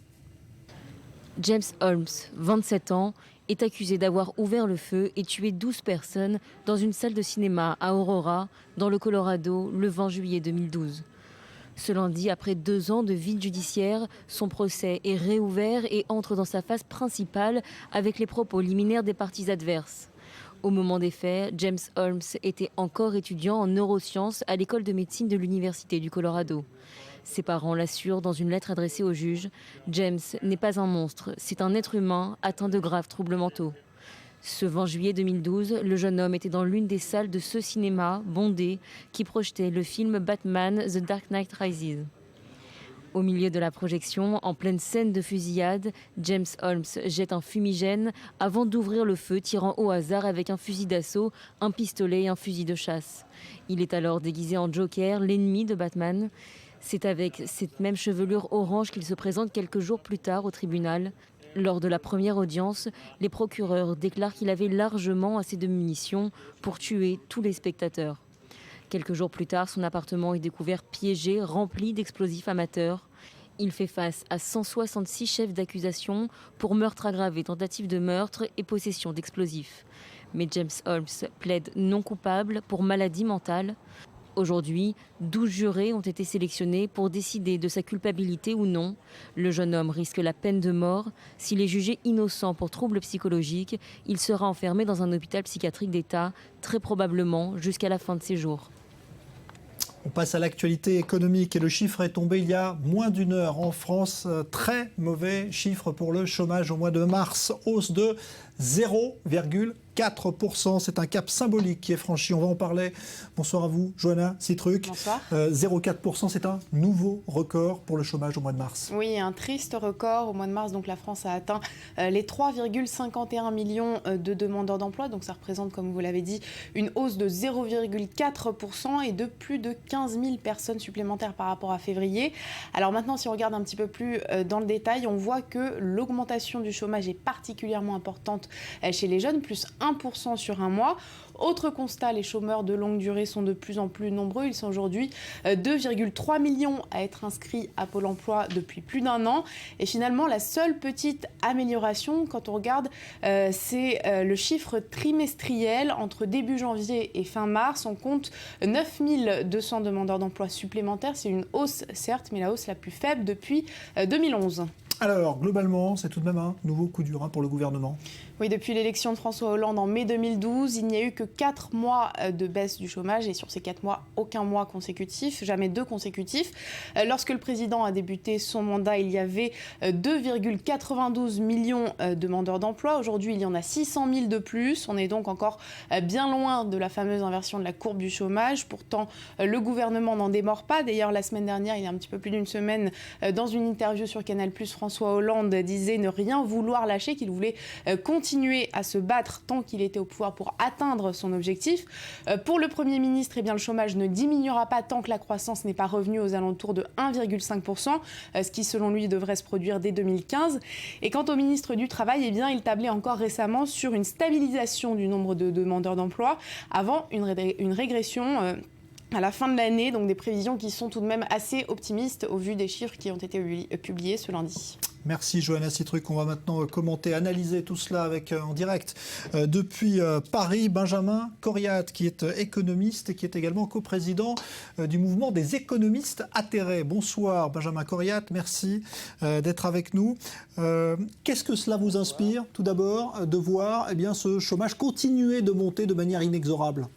James Holmes, 27 ans, est accusé d'avoir ouvert le feu et tué 12 personnes dans une salle de cinéma à Aurora, dans le Colorado, le 20 juillet 2012. Ce lundi, après 2 ans de vide judiciaire, son procès est réouvert et entre dans sa phase principale avec les propos liminaires des parties adverses. Au moment des faits, James Holmes était encore étudiant en neurosciences à l'école de médecine de l'Université du Colorado. Ses parents l'assurent dans une lettre adressée au juge. James n'est pas un monstre, c'est un être humain atteint de graves troubles mentaux. Ce 20 juillet 2012, le jeune homme était dans l'une des salles de ce cinéma bondé qui projetait le film Batman The Dark Knight Rises. Au milieu de la projection, en pleine scène de fusillade, James Holmes jette un fumigène avant d'ouvrir le feu, tirant au hasard avec un fusil d'assaut, un pistolet et un fusil de chasse. Il est alors déguisé en Joker, l'ennemi de Batman. C'est avec cette même chevelure orange qu'il se présente quelques jours plus tard au tribunal. Lors de la première audience, les procureurs déclarent qu'il avait largement assez de munitions pour tuer tous les spectateurs. Quelques jours plus tard, son appartement est découvert piégé, rempli d'explosifs amateurs. Il fait face à 166 chefs d'accusation pour meurtre aggravé, tentative de meurtre et possession d'explosifs. Mais James Holmes plaide non coupable pour maladie mentale. Aujourd'hui, 12 jurés ont été sélectionnés pour décider de sa culpabilité ou non. Le jeune homme risque la peine de mort. S'il est jugé innocent pour troubles psychologiques, il sera enfermé dans un hôpital psychiatrique d'État, très probablement jusqu'à la fin de ses jours. On passe à l'actualité économique et le chiffre est tombé il y a moins d'1 heure en France. Très mauvais chiffre pour le chômage au mois de mars, hausse de 0,4%. C'est un cap symbolique qui est franchi. On va en parler. Bonsoir à vous, Johanna Citruc. Bonsoir. 0,4%, c'est un nouveau record pour le chômage au mois de mars. Oui, un triste record. Au mois de mars, donc, la France a atteint les 3,51 millions de demandeurs d'emploi. Donc ça représente, comme vous l'avez dit, une hausse de 0,4% et de plus de 15 000 personnes supplémentaires par rapport à février. Alors maintenant, si on regarde un petit peu plus dans le détail, on voit que l'augmentation du chômage est particulièrement importante chez les jeunes, plus 1% sur un mois. Autre constat, les chômeurs de longue durée sont de plus en plus nombreux. Ils sont aujourd'hui 2,3 millions à être inscrits à Pôle emploi depuis plus d'1 an. Et finalement, la seule petite amélioration, quand on regarde, c'est le chiffre trimestriel. Entre début janvier et fin mars, on compte 9 200 demandeurs d'emploi supplémentaires. C'est une hausse, certes, mais la hausse la plus faible depuis 2011. Alors, globalement, c'est tout de même un nouveau coup dur pour le gouvernement. Oui, depuis l'élection de François Hollande en mai 2012, il n'y a eu que 4 mois de baisse du chômage et sur ces 4 mois, aucun mois consécutif, jamais 2 consécutifs. Lorsque le président a débuté son mandat, il y avait 2,92 millions de demandeurs d'emploi. Aujourd'hui, il y en a 600 000 de plus. On est donc encore bien loin de la fameuse inversion de la courbe du chômage. Pourtant, le gouvernement n'en démord pas. D'ailleurs, la semaine dernière, il y a un petit peu plus d'une semaine, dans une interview sur Canal+ France François Hollande disait ne rien vouloir lâcher, qu'il voulait continuer à se battre tant qu'il était au pouvoir pour atteindre son objectif. Pour le Premier ministre, eh bien, le chômage ne diminuera pas tant que la croissance n'est pas revenue aux alentours de 1,5%, ce qui selon lui devrait se produire dès 2015. Et quant au ministre du Travail, eh bien, il tablait encore récemment sur une stabilisation du nombre de demandeurs d'emploi avant une régression à la fin de l'année, donc des prévisions qui sont tout de même assez optimistes au vu des chiffres qui ont été publiés ce lundi. Merci Johanna Citruc. On va maintenant commenter, analyser tout cela avec, en direct depuis Paris, Benjamin Coriat, qui est économiste et qui est également coprésident du mouvement des économistes atterrés. Bonsoir Benjamin Coriat, merci d'être avec nous. Qu'est-ce que cela vous inspire, tout d'abord, de voir ce chômage continuer de monter de manière inexorable ?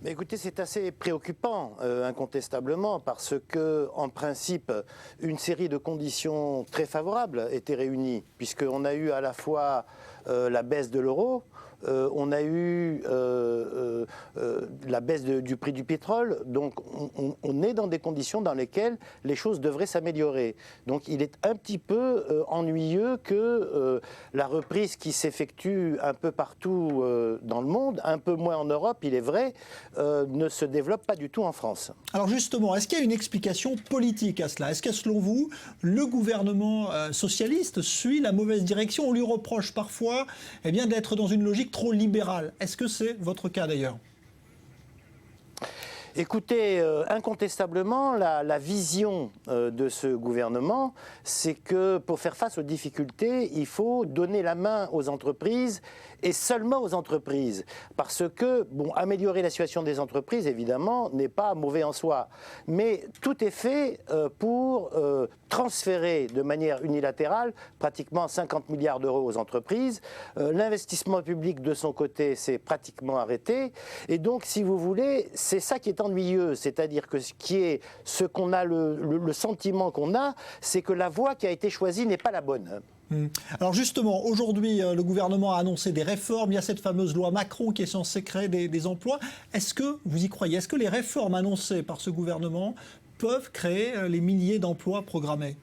Mais écoutez, c'est assez préoccupant, incontestablement, parce que, en principe, une série de conditions très favorables étaient réunies, puisqu'on a eu à la fois la baisse de l'euro, on a eu la baisse du prix du pétrole, donc on est dans des conditions dans lesquelles les choses devraient s'améliorer. Donc il est un petit peu ennuyeux que la reprise qui s'effectue un peu partout dans le monde, un peu moins en Europe, il est vrai, ne se développe pas du tout en France. Alors justement, est-ce qu'il y a une explication politique à cela ? Est-ce que selon vous, le gouvernement socialiste suit la mauvaise direction ? On lui reproche parfois d'être dans une logique trop libérale. Est-ce que c'est votre cas d'ailleurs ? Écoutez, incontestablement, la vision de ce gouvernement, c'est que pour faire face aux difficultés, il faut donner la main aux entreprises et seulement aux entreprises. Parce que, améliorer la situation des entreprises, évidemment, n'est pas mauvais en soi. Mais tout est fait pour transférer de manière unilatérale pratiquement 50 milliards d'euros aux entreprises. L'investissement public, de son côté, s'est pratiquement arrêté. Et donc, si vous voulez, c'est ça qui est ennuyeux. C'est-à-dire que ce qu'on a, le sentiment qu'on a, c'est que la voie qui a été choisie n'est pas la bonne. Alors justement, aujourd'hui, le gouvernement a annoncé des réformes. Il y a cette fameuse loi Macron qui est censée créer des emplois. Est-ce que vous y croyez ? Est-ce que les réformes annoncées par ce gouvernement peuvent créer les milliers d'emplois programmés ?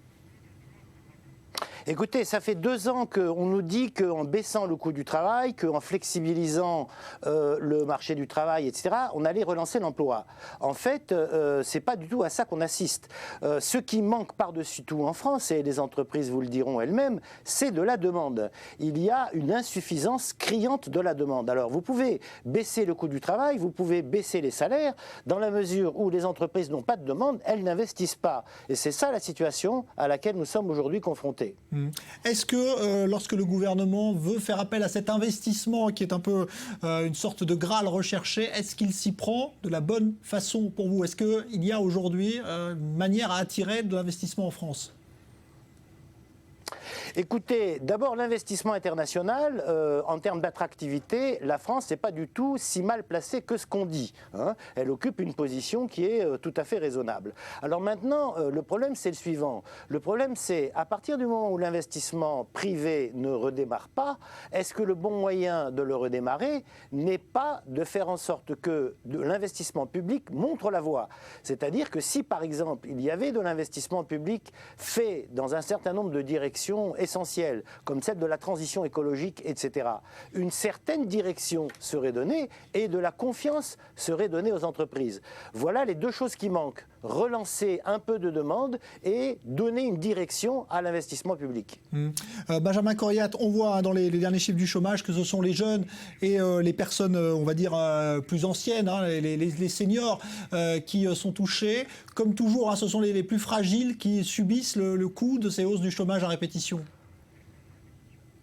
Écoutez, ça fait 2 ans qu'on nous dit qu'en baissant le coût du travail, qu'en flexibilisant le marché du travail, etc., on allait relancer l'emploi. En fait, c'est pas du tout à ça qu'on assiste. Ce qui manque par-dessus tout en France, et les entreprises vous le diront elles-mêmes, c'est de la demande. Il y a une insuffisance criante de la demande. Alors, vous pouvez baisser le coût du travail, vous pouvez baisser les salaires, dans la mesure où les entreprises n'ont pas de demande, elles n'investissent pas. Et c'est ça la situation à laquelle nous sommes aujourd'hui confrontés. Est-ce que lorsque le gouvernement veut faire appel à cet investissement qui est un peu une sorte de Graal recherché, est-ce qu'il s'y prend de la bonne façon pour vous ? Est-ce qu'il y a aujourd'hui une manière à attirer de l'investissement en France ? Écoutez, d'abord l'investissement international, en termes d'attractivité, la France n'est pas du tout si mal placée que ce qu'on dit. Elle occupe une position qui est tout à fait raisonnable. Alors maintenant, le problème c'est le suivant. Le problème c'est, à partir du moment où l'investissement privé ne redémarre pas, est-ce que le bon moyen de le redémarrer n'est pas de faire en sorte que l'investissement public montre la voie ? C'est-à-dire que si par exemple il y avait de l'investissement public fait dans un certain nombre de directions essentielles, comme celle de la transition écologique, etc., une certaine direction serait donnée et de la confiance serait donnée aux entreprises. Voilà les 2 choses qui manquent. Relancer un peu de demande et donner une direction à l'investissement public. Benjamin Coriat, on voit dans les derniers chiffres du chômage que ce sont les jeunes et les personnes, on va dire, plus anciennes, les seniors qui sont touchés. Comme toujours, ce sont les plus fragiles qui subissent le coût de ces hausses du chômage à répétition.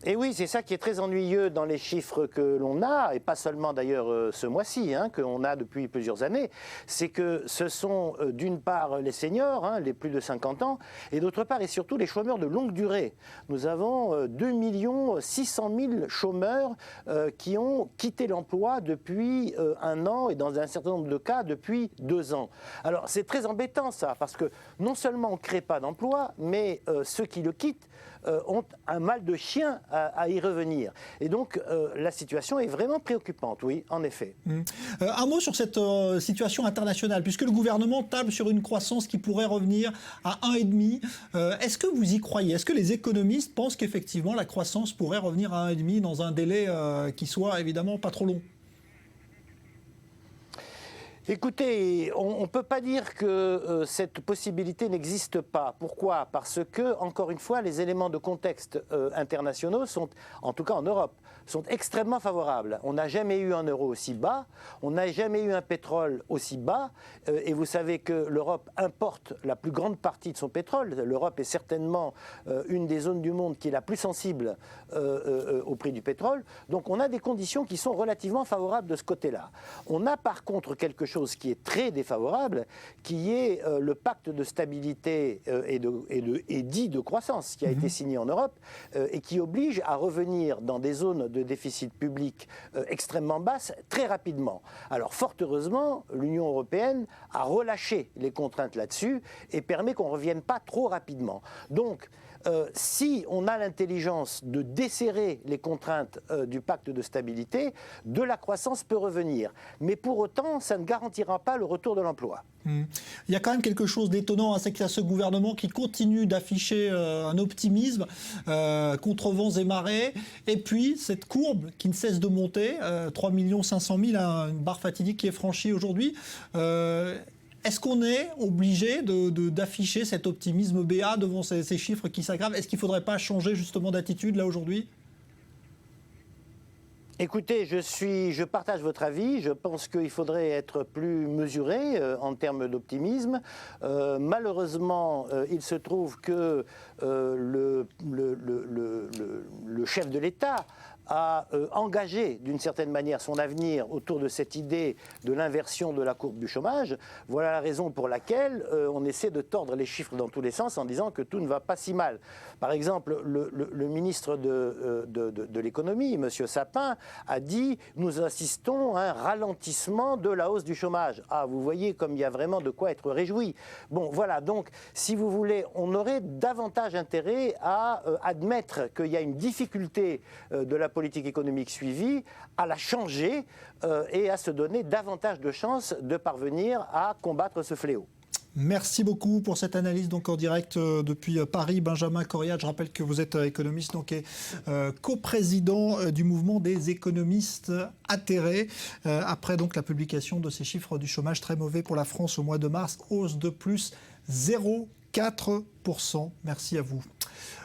Et oui, c'est ça qui est très ennuyeux dans les chiffres que l'on a, et pas seulement d'ailleurs ce mois-ci, qu'on a depuis plusieurs années, c'est que ce sont d'une part les seniors, les plus de 50 ans, et d'autre part et surtout les chômeurs de longue durée. Nous avons 2 600 000 chômeurs qui ont quitté l'emploi depuis 1 an, et dans un certain nombre de cas depuis 2 ans. Alors c'est très embêtant ça, parce que non seulement on ne crée pas d'emploi, mais ceux qui le quittent ont un mal de chien à y revenir. Et donc, la situation est vraiment préoccupante, oui, en effet. Un mot sur cette situation internationale, puisque le gouvernement table sur une croissance qui pourrait revenir à 1,5. Est-ce que vous y croyez? Est-ce que les économistes pensent qu'effectivement la croissance pourrait revenir à 1,5 dans un délai qui soit évidemment pas trop long? Écoutez, on ne peut pas dire que cette possibilité n'existe pas. Pourquoi? Parce que, encore une fois, les éléments de contexte internationaux sont, en tout cas en Europe, sont extrêmement favorables. On n'a jamais eu un euro aussi bas, on n'a jamais eu un pétrole aussi bas, et vous savez que l'Europe importe la plus grande partie de son pétrole. L'Europe est certainement une des zones du monde qui est la plus sensible au prix du pétrole. Donc on a des conditions qui sont relativement favorables de ce côté-là. On a par contre quelque chose qui est très défavorable, qui est le pacte de stabilité et dit de croissance qui a été signé en Europe et qui oblige à revenir dans des zones de déficit public extrêmement basses très rapidement. Alors fort heureusement, l'Union européenne a relâché les contraintes là-dessus et permet qu'on ne revienne pas trop rapidement. Donc, si on a l'intelligence de desserrer les contraintes du pacte de stabilité, de la croissance peut revenir. Mais pour autant, ça ne garantira pas le retour de l'emploi. Il y a quand même quelque chose d'étonnant, hein, c'est qu'il y a ce gouvernement qui continue d'afficher un optimisme contre vents et marées, et puis cette courbe qui ne cesse de monter, 3 500 000, une barre fatidique qui est franchie aujourd'hui. Est-ce qu'on est obligé d'afficher cet optimisme béat devant ces chiffres qui s'aggravent? Est-ce qu'il ne faudrait pas changer justement d'attitude là aujourd'hui? Écoutez, je partage votre avis. Je pense qu'il faudrait être plus mesuré en termes d'optimisme. Malheureusement, il se trouve que le chef de l'État a engagé d'une certaine manière son avenir autour de cette idée de l'inversion de la courbe du chômage. Voilà la raison pour laquelle on essaie de tordre les chiffres dans tous les sens en disant que tout ne va pas si mal. Par exemple, le ministre de l'économie, M. Sapin, a dit « Nous assistons à un ralentissement de la hausse du chômage ». Ah, vous voyez comme il y a vraiment de quoi être réjoui. Bon, voilà, donc, si vous voulez, on aurait davantage intérêt à admettre qu'il y a une difficulté de la politique économique suivie, à la changer et à se donner davantage de chances de parvenir à combattre ce fléau. Merci beaucoup pour cette analyse donc en direct depuis Paris. Benjamin Coriat, je rappelle que vous êtes économiste donc, et coprésident du mouvement des économistes atterrés. Après donc la publication de ces chiffres du chômage très mauvais pour la France au mois de mars, hausse de plus 0,4%. Merci à vous.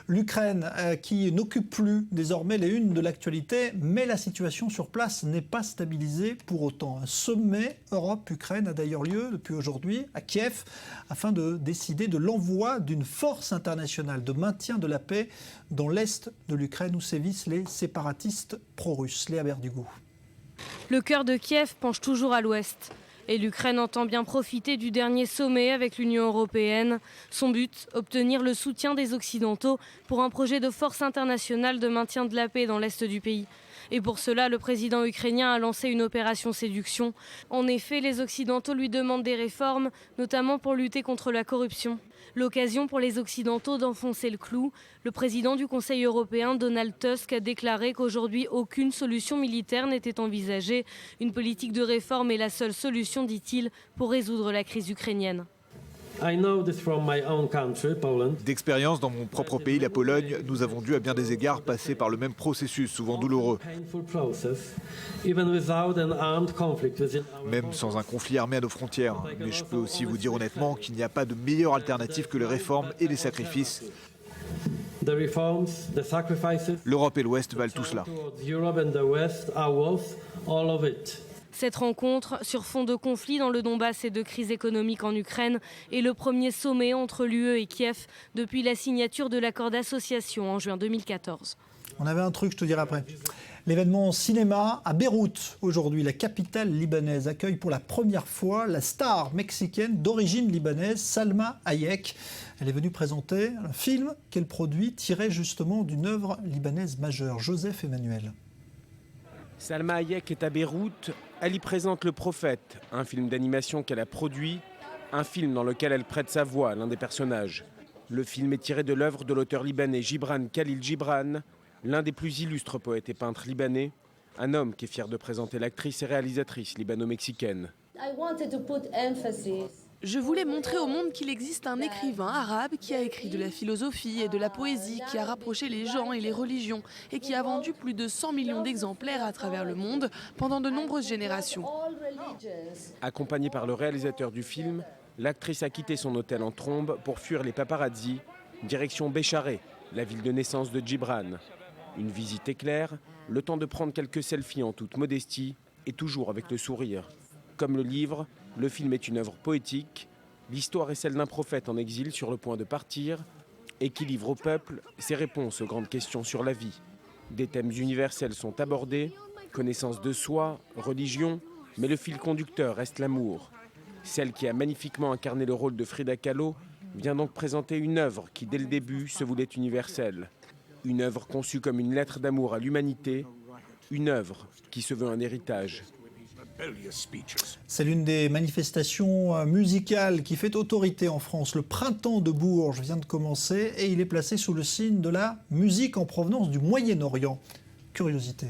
L'Ukraine qui n'occupe plus désormais les unes de l'actualité, mais la situation sur place n'est pas stabilisée pour autant. Un sommet Europe-Ukraine a d'ailleurs lieu depuis aujourd'hui à Kiev afin de décider de l'envoi d'une force internationale de maintien de la paix dans l'est de l'Ukraine où sévissent les séparatistes pro-russes. Léa Berdugo. Le cœur de Kiev penche toujours à l'ouest. Et l'Ukraine entend bien profiter du dernier sommet avec l'Union européenne. Son but, obtenir le soutien des Occidentaux pour un projet de force internationale de maintien de la paix dans l'est du pays. Et pour cela, le président ukrainien a lancé une opération séduction. En effet, les Occidentaux lui demandent des réformes, notamment pour lutter contre la corruption. L'occasion pour les Occidentaux d'enfoncer le clou. Le président du Conseil européen, Donald Tusk, a déclaré qu'aujourd'hui, aucune solution militaire n'était envisagée. Une politique de réforme est la seule solution, dit-il, pour résoudre la crise ukrainienne. D'expérience dans mon propre pays, la Pologne, nous avons dû à bien des égards passer par le même processus, souvent douloureux. Même sans un conflit armé à nos frontières. Mais je peux aussi vous dire honnêtement qu'il n'y a pas de meilleure alternative que les réformes et les sacrifices. L'Europe et l'Ouest valent tout cela. Cette rencontre, sur fond de conflit dans le Donbass et de crise économique en Ukraine, est le premier sommet entre l'UE et Kiev depuis la signature de l'accord d'association en juin 2014. On avait un truc, je te dirai après. L'événement cinéma à Beyrouth. Aujourd'hui, la capitale libanaise accueille pour la première fois la star mexicaine d'origine libanaise, Salma Hayek. Elle est venue présenter un film qu'elle produit tiré justement d'une œuvre libanaise majeure. Joseph Emmanuel. Salma Hayek est à Beyrouth. Elle y présente Le Prophète, un film d'animation qu'elle a produit, un film dans lequel elle prête sa voix à l'un des personnages. Le film est tiré de l'œuvre de l'auteur libanais Gibran Khalil Gibran, L'un des plus illustres poètes et peintres libanais, un homme qui est fier de présenter l'actrice et réalisatrice libano-mexicaine. Je voulais montrer au monde qu'il existe un écrivain arabe qui a écrit de la philosophie et de la poésie, qui a rapproché les gens et les religions et qui a vendu plus de 100 millions d'exemplaires à travers le monde pendant de nombreuses générations. Accompagnée par le réalisateur du film, l'actrice a quitté son hôtel en trombe pour fuir les paparazzis, direction Bécharé, la ville de naissance de Djibran. Une visite éclair, le temps de prendre quelques selfies en toute modestie et toujours avec le sourire. Comme le livre, le film est une œuvre poétique. L'histoire est celle d'un prophète en exil sur le point de partir et qui livre au peuple ses réponses aux grandes questions sur la vie. Des thèmes universels sont abordés, connaissance de soi, religion, mais le fil conducteur reste l'amour. Celle qui a magnifiquement incarné le rôle de Frida Kahlo vient donc présenter une œuvre qui, dès le début, se voulait universelle. Une œuvre conçue comme une lettre d'amour à l'humanité, une œuvre qui se veut un héritage. C'est l'une des manifestations musicales qui fait autorité en France. Le printemps de Bourges vient de commencer et il est placé sous le signe de la musique en provenance du Moyen-Orient. Curiosité.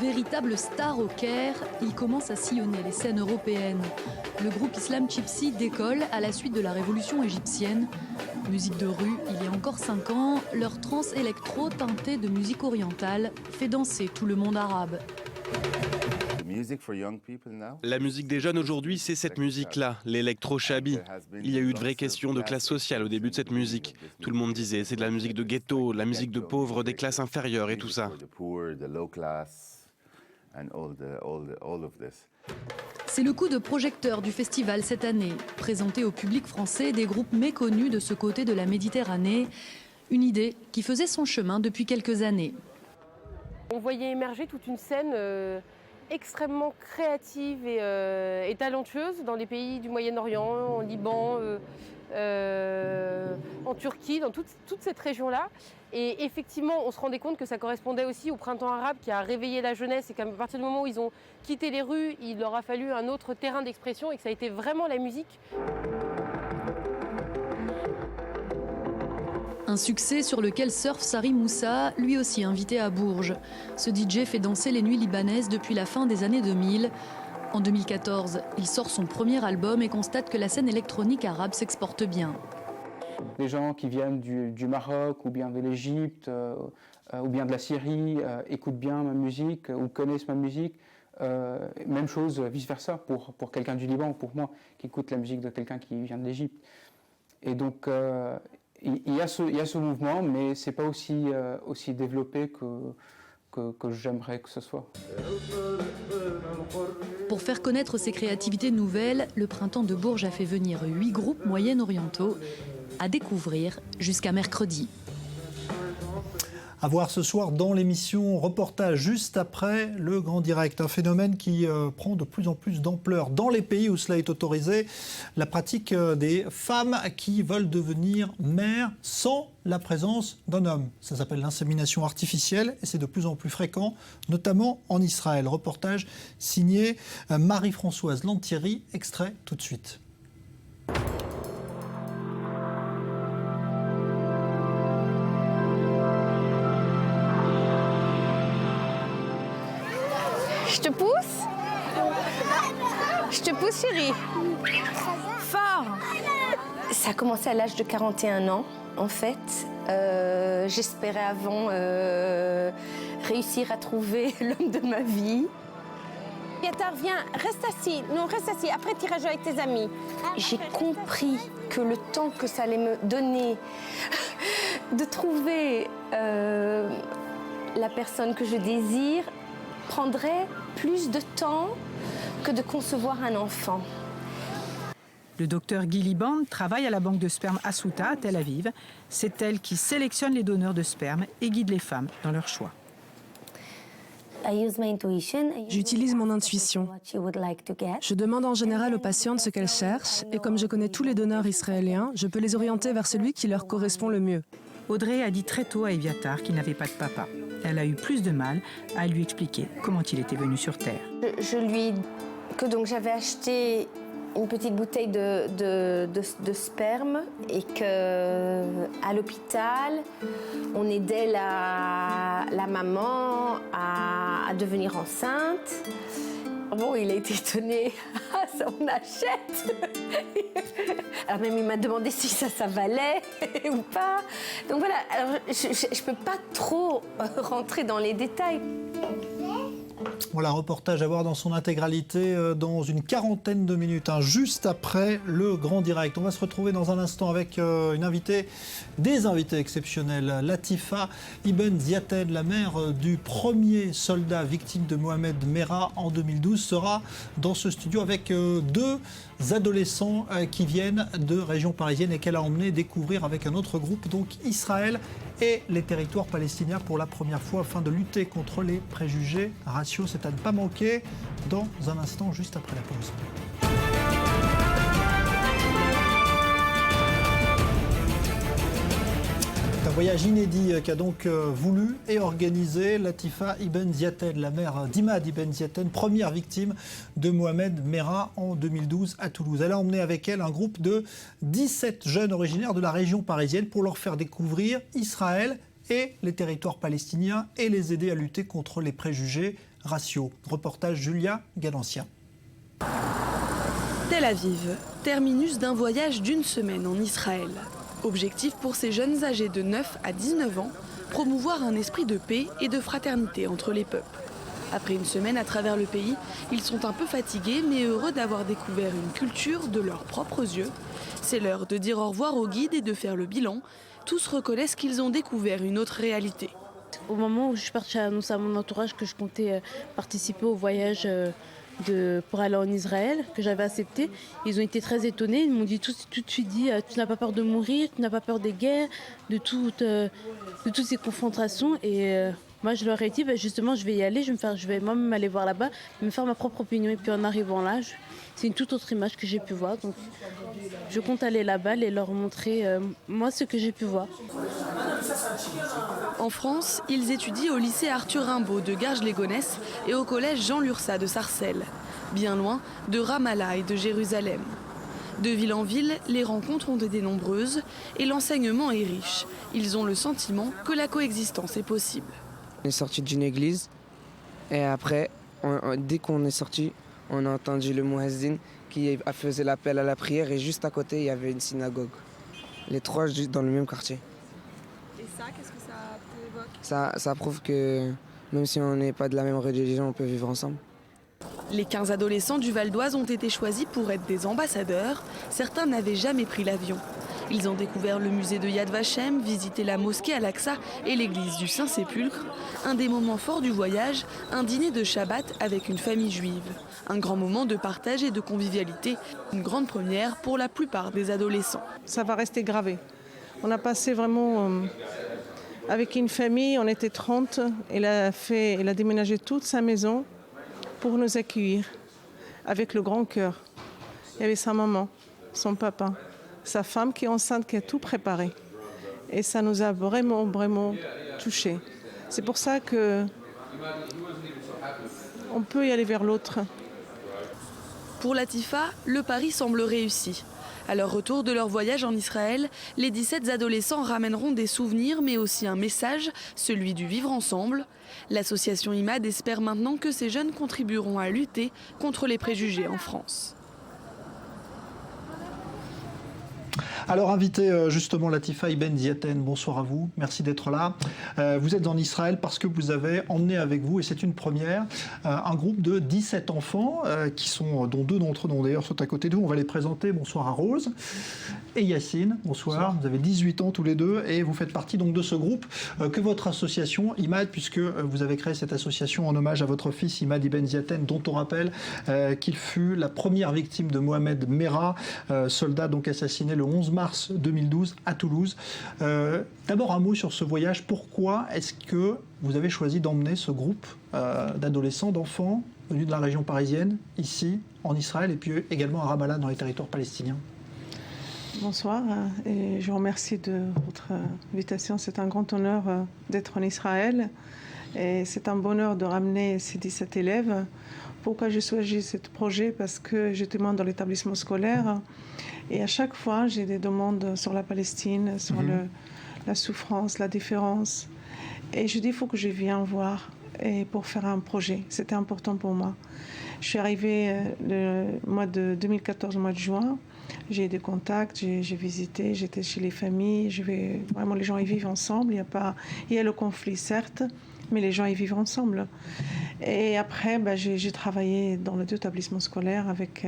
Véritable star au Caire, il commence à sillonner les scènes européennes. Le groupe Islam Gypsy décolle à la suite de la révolution égyptienne. Musique de rue, il y a encore 5 ans, leur trance électro teintée de musique orientale fait danser tout le monde arabe. La musique des jeunes aujourd'hui, c'est cette musique-là, l'électro-shabi. Il y a eu de vraies questions de classe sociale au début de cette musique. Tout le monde disait, c'est de la musique de ghetto, la musique de pauvres, des classes inférieures et tout ça. C'est le coup de projecteur du festival cette année. Présenter au public français des groupes méconnus de ce côté de la Méditerranée. Une idée qui faisait son chemin depuis quelques années. On voyait émerger toute une scène extrêmement créative et talentueuse dans les pays du Moyen-Orient, en Liban, en Turquie, dans toute cette région-là. Et effectivement, on se rendait compte que ça correspondait aussi au printemps arabe qui a réveillé la jeunesse et qu'à partir du moment où ils ont quitté les rues, il leur a fallu un autre terrain d'expression et que ça a été vraiment la musique. Un succès sur lequel surfe Sari Moussa, lui aussi invité à Bourges. Ce DJ fait danser les nuits libanaises depuis la fin des années 2000. En 2014, il sort son premier album et constate que la scène électronique arabe s'exporte bien. Les gens qui viennent du Maroc ou bien de l'Égypte ou bien de la Syrie écoutent bien ma musique ou connaissent ma musique. Même chose vice-versa pour quelqu'un du Liban ou pour moi qui écoute la musique de quelqu'un qui vient de l'Égypte. Et donc il y a ce mouvement, mais ce n'est pas aussi développé que j'aimerais que ce soit. Pour faire connaître ses créativités nouvelles, le printemps de Bourges a fait venir 8 groupes moyen-orientaux à découvrir jusqu'à mercredi. À voir ce soir dans l'émission Reportage, juste après le Grand Direct. Un phénomène qui prend de plus en plus d'ampleur dans les pays où cela est autorisé. La pratique des femmes qui veulent devenir mères sans la présence d'un homme. Ça s'appelle l'insémination artificielle et c'est de plus en plus fréquent, notamment en Israël. Reportage signé Marie-Françoise Lantieri, extrait tout de suite. Je te pousse? Je te pousse, chérie. Fort. Ça a commencé à l'âge de 41 ans, en fait. J'espérais avant réussir à trouver l'homme de ma vie. Yatar, viens, reste assis. Non, reste assis. Après, tu iras jouer avec tes amis. J'ai compris que le temps que ça allait me donner de trouver la personne que je désire prendrait plus de temps que de concevoir un enfant. Le docteur Guy Liban travaille à la banque de sperme Asuta à Tel Aviv. C'est elle qui sélectionne les donneurs de sperme et guide les femmes dans leur choix. J'utilise mon intuition. Je demande en général aux patientes ce qu'elles cherchent et comme je connais tous les donneurs israéliens, je peux les orienter vers celui qui leur correspond le mieux. Audrey a dit très tôt à Eviatar qu'il n'avait pas de papa. Elle a eu plus de mal à lui expliquer comment il était venu sur Terre. Je lui ai dit que donc j'avais acheté une petite bouteille de sperme et qu'à l'hôpital, on aidait la maman à devenir enceinte. Bon, il a été étonné, ça on achète. Alors même il m'a demandé si ça valait ou pas. Donc voilà, alors, je ne peux pas trop rentrer dans les détails. Voilà, reportage à voir dans son intégralité dans une quarantaine de minutes, juste après le grand direct. On va se retrouver dans un instant avec des invités exceptionnels. Latifa Ibn Ziaten, la mère du premier soldat victime de Mohamed Merah en 2012, sera dans ce studio avec deux adolescents qui viennent de région parisienne et qu'elle a emmené découvrir avec un autre groupe, donc Israël et les territoires palestiniens pour la première fois afin de lutter contre les préjugés raciaux. C'est à ne pas manquer dans un instant, juste après la pause. Un voyage inédit qu'a donc voulu et organisé Latifa Ibn Ziaten, la mère d'Imad Ibn Ziaten, première victime de Mohamed Merah en 2012 à Toulouse. Elle a emmené avec elle un groupe de 17 jeunes originaires de la région parisienne pour leur faire découvrir Israël et les territoires palestiniens et les aider à lutter contre les préjugés raciaux. Reportage Julia Galancien. Tel Aviv, terminus d'un voyage d'une semaine en Israël. Objectif pour ces jeunes âgés de 9 à 19 ans, promouvoir un esprit de paix et de fraternité entre les peuples. Après une semaine à travers le pays, ils sont un peu fatigués mais heureux d'avoir découvert une culture de leurs propres yeux. C'est l'heure de dire au revoir aux guides et de faire le bilan. Tous reconnaissent qu'ils ont découvert une autre réalité. Au moment où je suis partie annoncer à mon entourage que je comptais participer au voyage pour aller en Israël, que j'avais accepté, ils ont été très étonnés. Ils m'ont dit tout de suite tu n'as pas peur de mourir, tu n'as pas peur des guerres, de toutes ces confrontations. Et moi je leur ai dit justement je vais y aller, je vais moi-même aller voir là-bas, me faire ma propre opinion. Et puis en arrivant là, c'est une toute autre image que j'ai pu voir. Donc je compte aller là-bas et leur montrer moi ce que j'ai pu voir. En France, ils étudient au lycée Arthur Rimbaud de Garges-les-Gonesse et au collège Jean Lurçat de Sarcelles, bien loin de Ramallah et de Jérusalem. De ville en ville, les rencontres ont été nombreuses et l'enseignement est riche. Ils ont le sentiment que la coexistence est possible. On est sorti d'une église et après, dès qu'on est sorti, on a entendu le muezzin qui faisait l'appel à la prière et juste à côté, il y avait une synagogue. Les trois juste dans le même quartier. Et ça, qu'est-ce que ça t'évoque ? Ça prouve que même si on n'est pas de la même religion, on peut vivre ensemble. Les 15 adolescents du Val d'Oise ont été choisis pour être des ambassadeurs. Certains n'avaient jamais pris l'avion. Ils ont découvert le musée de Yad Vashem, visité la mosquée Al-Aqsa et l'église du Saint-Sépulcre. Un des moments forts du voyage, un dîner de Shabbat avec une famille juive. Un grand moment de partage et de convivialité. Une grande première pour la plupart des adolescents. Ça va rester gravé. On a passé vraiment... avec une famille, on était 30. Elle a déménagé toute sa maison pour nous accueillir avec le grand cœur. Il y avait sa maman, son papa, sa femme qui est enceinte, qui a tout préparé. Et ça nous a vraiment, vraiment touchés. C'est pour ça qu'on peut y aller vers l'autre. Pour Latifa, le pari semble réussi. À leur retour de leur voyage en Israël, les 17 adolescents ramèneront des souvenirs mais aussi un message, celui du vivre ensemble. L'association Imad espère maintenant que ces jeunes contribueront à lutter contre les préjugés en France. Alors, invité justement Latifa Ibn Ziaten, bonsoir à vous, merci d'être là. Vous êtes en Israël parce que vous avez emmené avec vous, et c'est une première, un groupe de 17 enfants, dont deux d'entre eux d'ailleurs sont à côté de vous. On va les présenter. Bonsoir à Rose et Yacine, bonsoir. Vous avez 18 ans tous les deux et vous faites partie donc de ce groupe que votre association Imad, puisque vous avez créé cette association en hommage à votre fils Imad Ibn Ziaten, dont on rappelle qu'il fut la première victime de Mohamed Merah, soldat donc assassiné le 11 mars 2012 à Toulouse. D'abord un mot sur ce voyage. Pourquoi est-ce que vous avez choisi d'emmener ce groupe d'adolescents, d'enfants venus de la région parisienne, ici en Israël et puis également à Ramallah dans les territoires palestiniens? Bonsoir et je vous remercie de votre invitation. C'est un grand honneur d'être en Israël Et c'est un bonheur de ramener ces 17 élèves. Pourquoi j'ai choisi ce projet? Parce que j'étais membre dans l'établissement scolaire et à chaque fois j'ai des demandes sur la Palestine, sur la souffrance, la différence. Et je dis il faut que je vienne voir et pour faire un projet. C'était important pour moi. Je suis arrivée le mois de 2014, au mois de juin. J'ai des contacts, j'ai visité, j'étais chez les familles. Vraiment, les gens y vivent ensemble. Il y a le conflit, certes, mais les gens y vivent ensemble. Et après, j'ai travaillé dans les deux établissements scolaires avec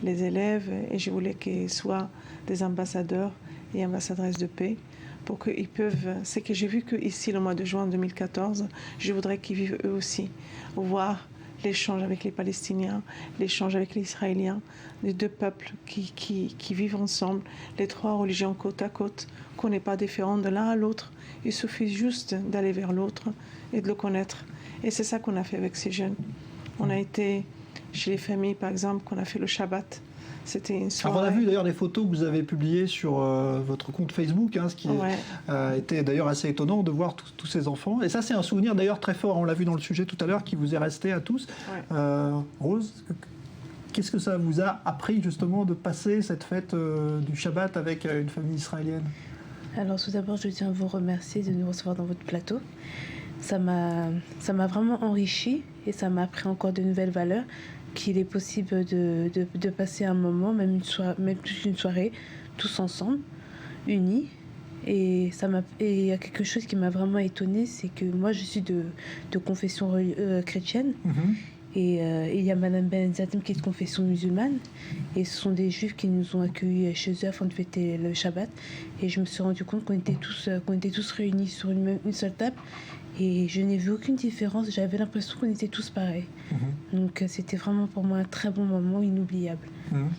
les élèves et je voulais qu'ils soient des ambassadeurs et ambassadresses de paix pour qu'ils peuvent... C'est que j'ai vu qu'ici, le mois de juin 2014, je voudrais qu'ils vivent eux aussi, voir l'échange avec les Palestiniens, l'échange avec les Israéliens, les deux peuples qui vivent ensemble, les trois religions côte à côte, qu'on n'est pas différents de l'un à l'autre. Il suffit juste d'aller vers l'autre et de le connaître. Et c'est ça qu'on a fait avec ces jeunes. On a été chez les familles, par exemple, qu'on a fait le Shabbat. C'était une soirée. Alors on a vu d'ailleurs des photos que vous avez publiées sur votre compte Facebook, ce qui était d'ailleurs assez étonnant de voir tous ces enfants. Et ça, c'est un souvenir d'ailleurs très fort, on l'a vu dans le sujet tout à l'heure, qui vous est resté à tous. Rose, qu'est-ce que ça vous a appris justement de passer cette fête du Shabbat avec une famille israélienne? Alors tout d'abord, je tiens à vous remercier de nous recevoir dans votre plateau. Ça m'a vraiment enrichi et ça m'a appris encore de nouvelles valeurs, qu'il est possible de passer un moment, même plus une soirée, tous ensemble, unis. Et il y a quelque chose qui m'a vraiment étonnée, c'est que moi je suis de confession chrétienne. Et il y a Madame Benzatim qui est de confession musulmane. Et ce sont des juifs qui nous ont accueillis chez eux afin de fêter le Shabbat. Et je me suis rendu compte qu'on était tous réunis sur une seule table. Et je n'ai vu aucune différence. J'avais l'impression qu'on était tous pareils. Donc c'était vraiment pour moi un très bon moment, inoubliable.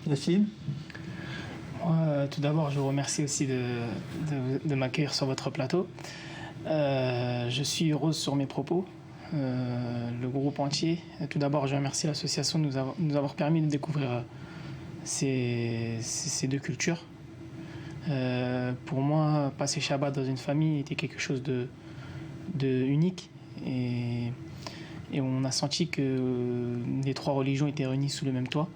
Yassine? Tout d'abord, je vous remercie aussi de m'accueillir sur votre plateau. Je suis heureuse sur mes propos. Le groupe entier. Tout d'abord, je remercie l'association de nous avoir permis de découvrir ces deux cultures. Pour moi, passer Shabbat dans une famille était quelque chose de unique et on a senti que les trois religions étaient réunies sous le même toit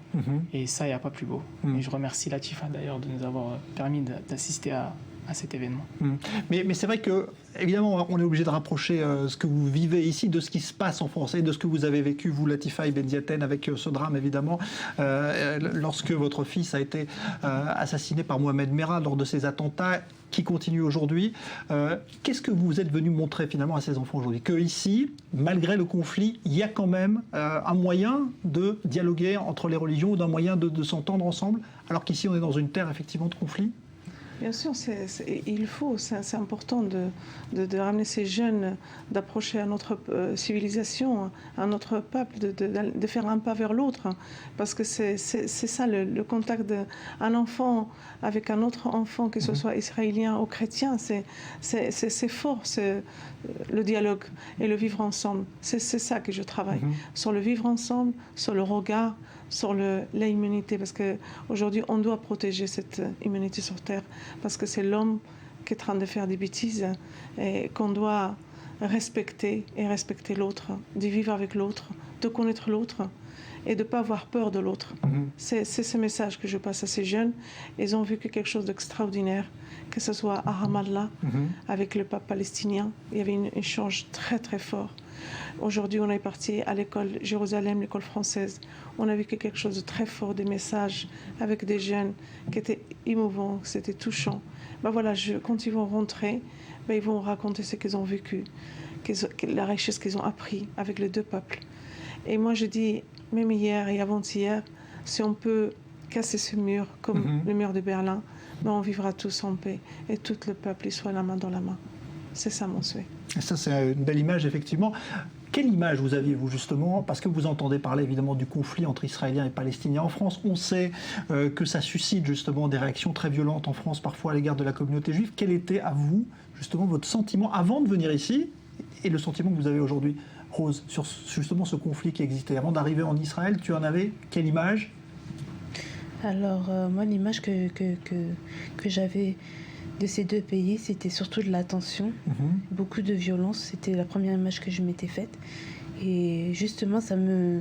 et ça, il n'y a pas plus beau. Et je remercie Latifa d'ailleurs de nous avoir permis d'assister à cet événement. Mais c'est vrai que, évidemment, on est obligé de rapprocher ce que vous vivez ici de ce qui se passe en France et de ce que vous avez vécu, vous, Latifa et Benziaten, avec ce drame, évidemment, lorsque votre fils a été assassiné par Mohamed Merah lors de ces attentats qui continuent aujourd'hui. Qu'est-ce que vous êtes venu montrer finalement à ces enfants aujourd'hui? Que ici, malgré le conflit, il y a quand même un moyen de dialoguer entre les religions ou d'un moyen de s'entendre ensemble, alors qu'ici on est dans une terre effectivement de conflit? Bien sûr, il faut, c'est important de ramener ces jeunes, d'approcher à notre civilisation, à notre peuple, de faire un pas vers l'autre. Parce que c'est ça le contact d'un enfant avec un autre enfant, que ce soit israélien ou chrétien, c'est fort, le dialogue et le vivre ensemble. C'est ça que je travaille, sur le vivre ensemble, sur le regard, sur l'immunité, parce qu'aujourd'hui, on doit protéger cette immunité sur Terre, parce que c'est l'homme qui est en train de faire des bêtises et qu'on doit respecter l'autre, de vivre avec l'autre, de connaître l'autre et de ne pas avoir peur de l'autre. C'est ce message que je passe à ces jeunes. Ils ont vécu quelque chose d'extraordinaire, que ce soit à Ramallah, avec le peuple palestinien. Il y avait un échange très très fort. Aujourd'hui, on est parti à l'école Jérusalem, l'école française. On a vécu quelque chose de très fort, des messages avec des jeunes qui étaient émouvants, c'était touchant. Voilà, quand ils vont rentrer, ils vont raconter ce qu'ils ont vécu, la richesse qu'ils ont appris avec les deux peuples. Et moi, je dis, même hier et avant-hier, si on peut casser ce mur, comme le mur de Berlin, on vivra tous en paix et tout le peuple y soit la main dans la main. C'est ça mon souhait. Et ça, c'est une belle image, effectivement. Quelle image vous aviez, vous, justement? Parce que vous entendez parler, évidemment, du conflit entre Israéliens et Palestiniens en France. On sait que ça suscite, justement, des réactions très violentes en France, parfois à l'égard de la communauté juive. Quel était, à vous, justement, votre sentiment avant de venir ici et le sentiment que vous avez aujourd'hui, Rose, sur justement ce conflit qui existait? Avant d'arriver en Israël, tu en avais quelle image? Alors, moi, l'image que j'avais de ces deux pays, c'était surtout de la tension, beaucoup de violence. C'était la première image que je m'étais faite. Et justement, ça me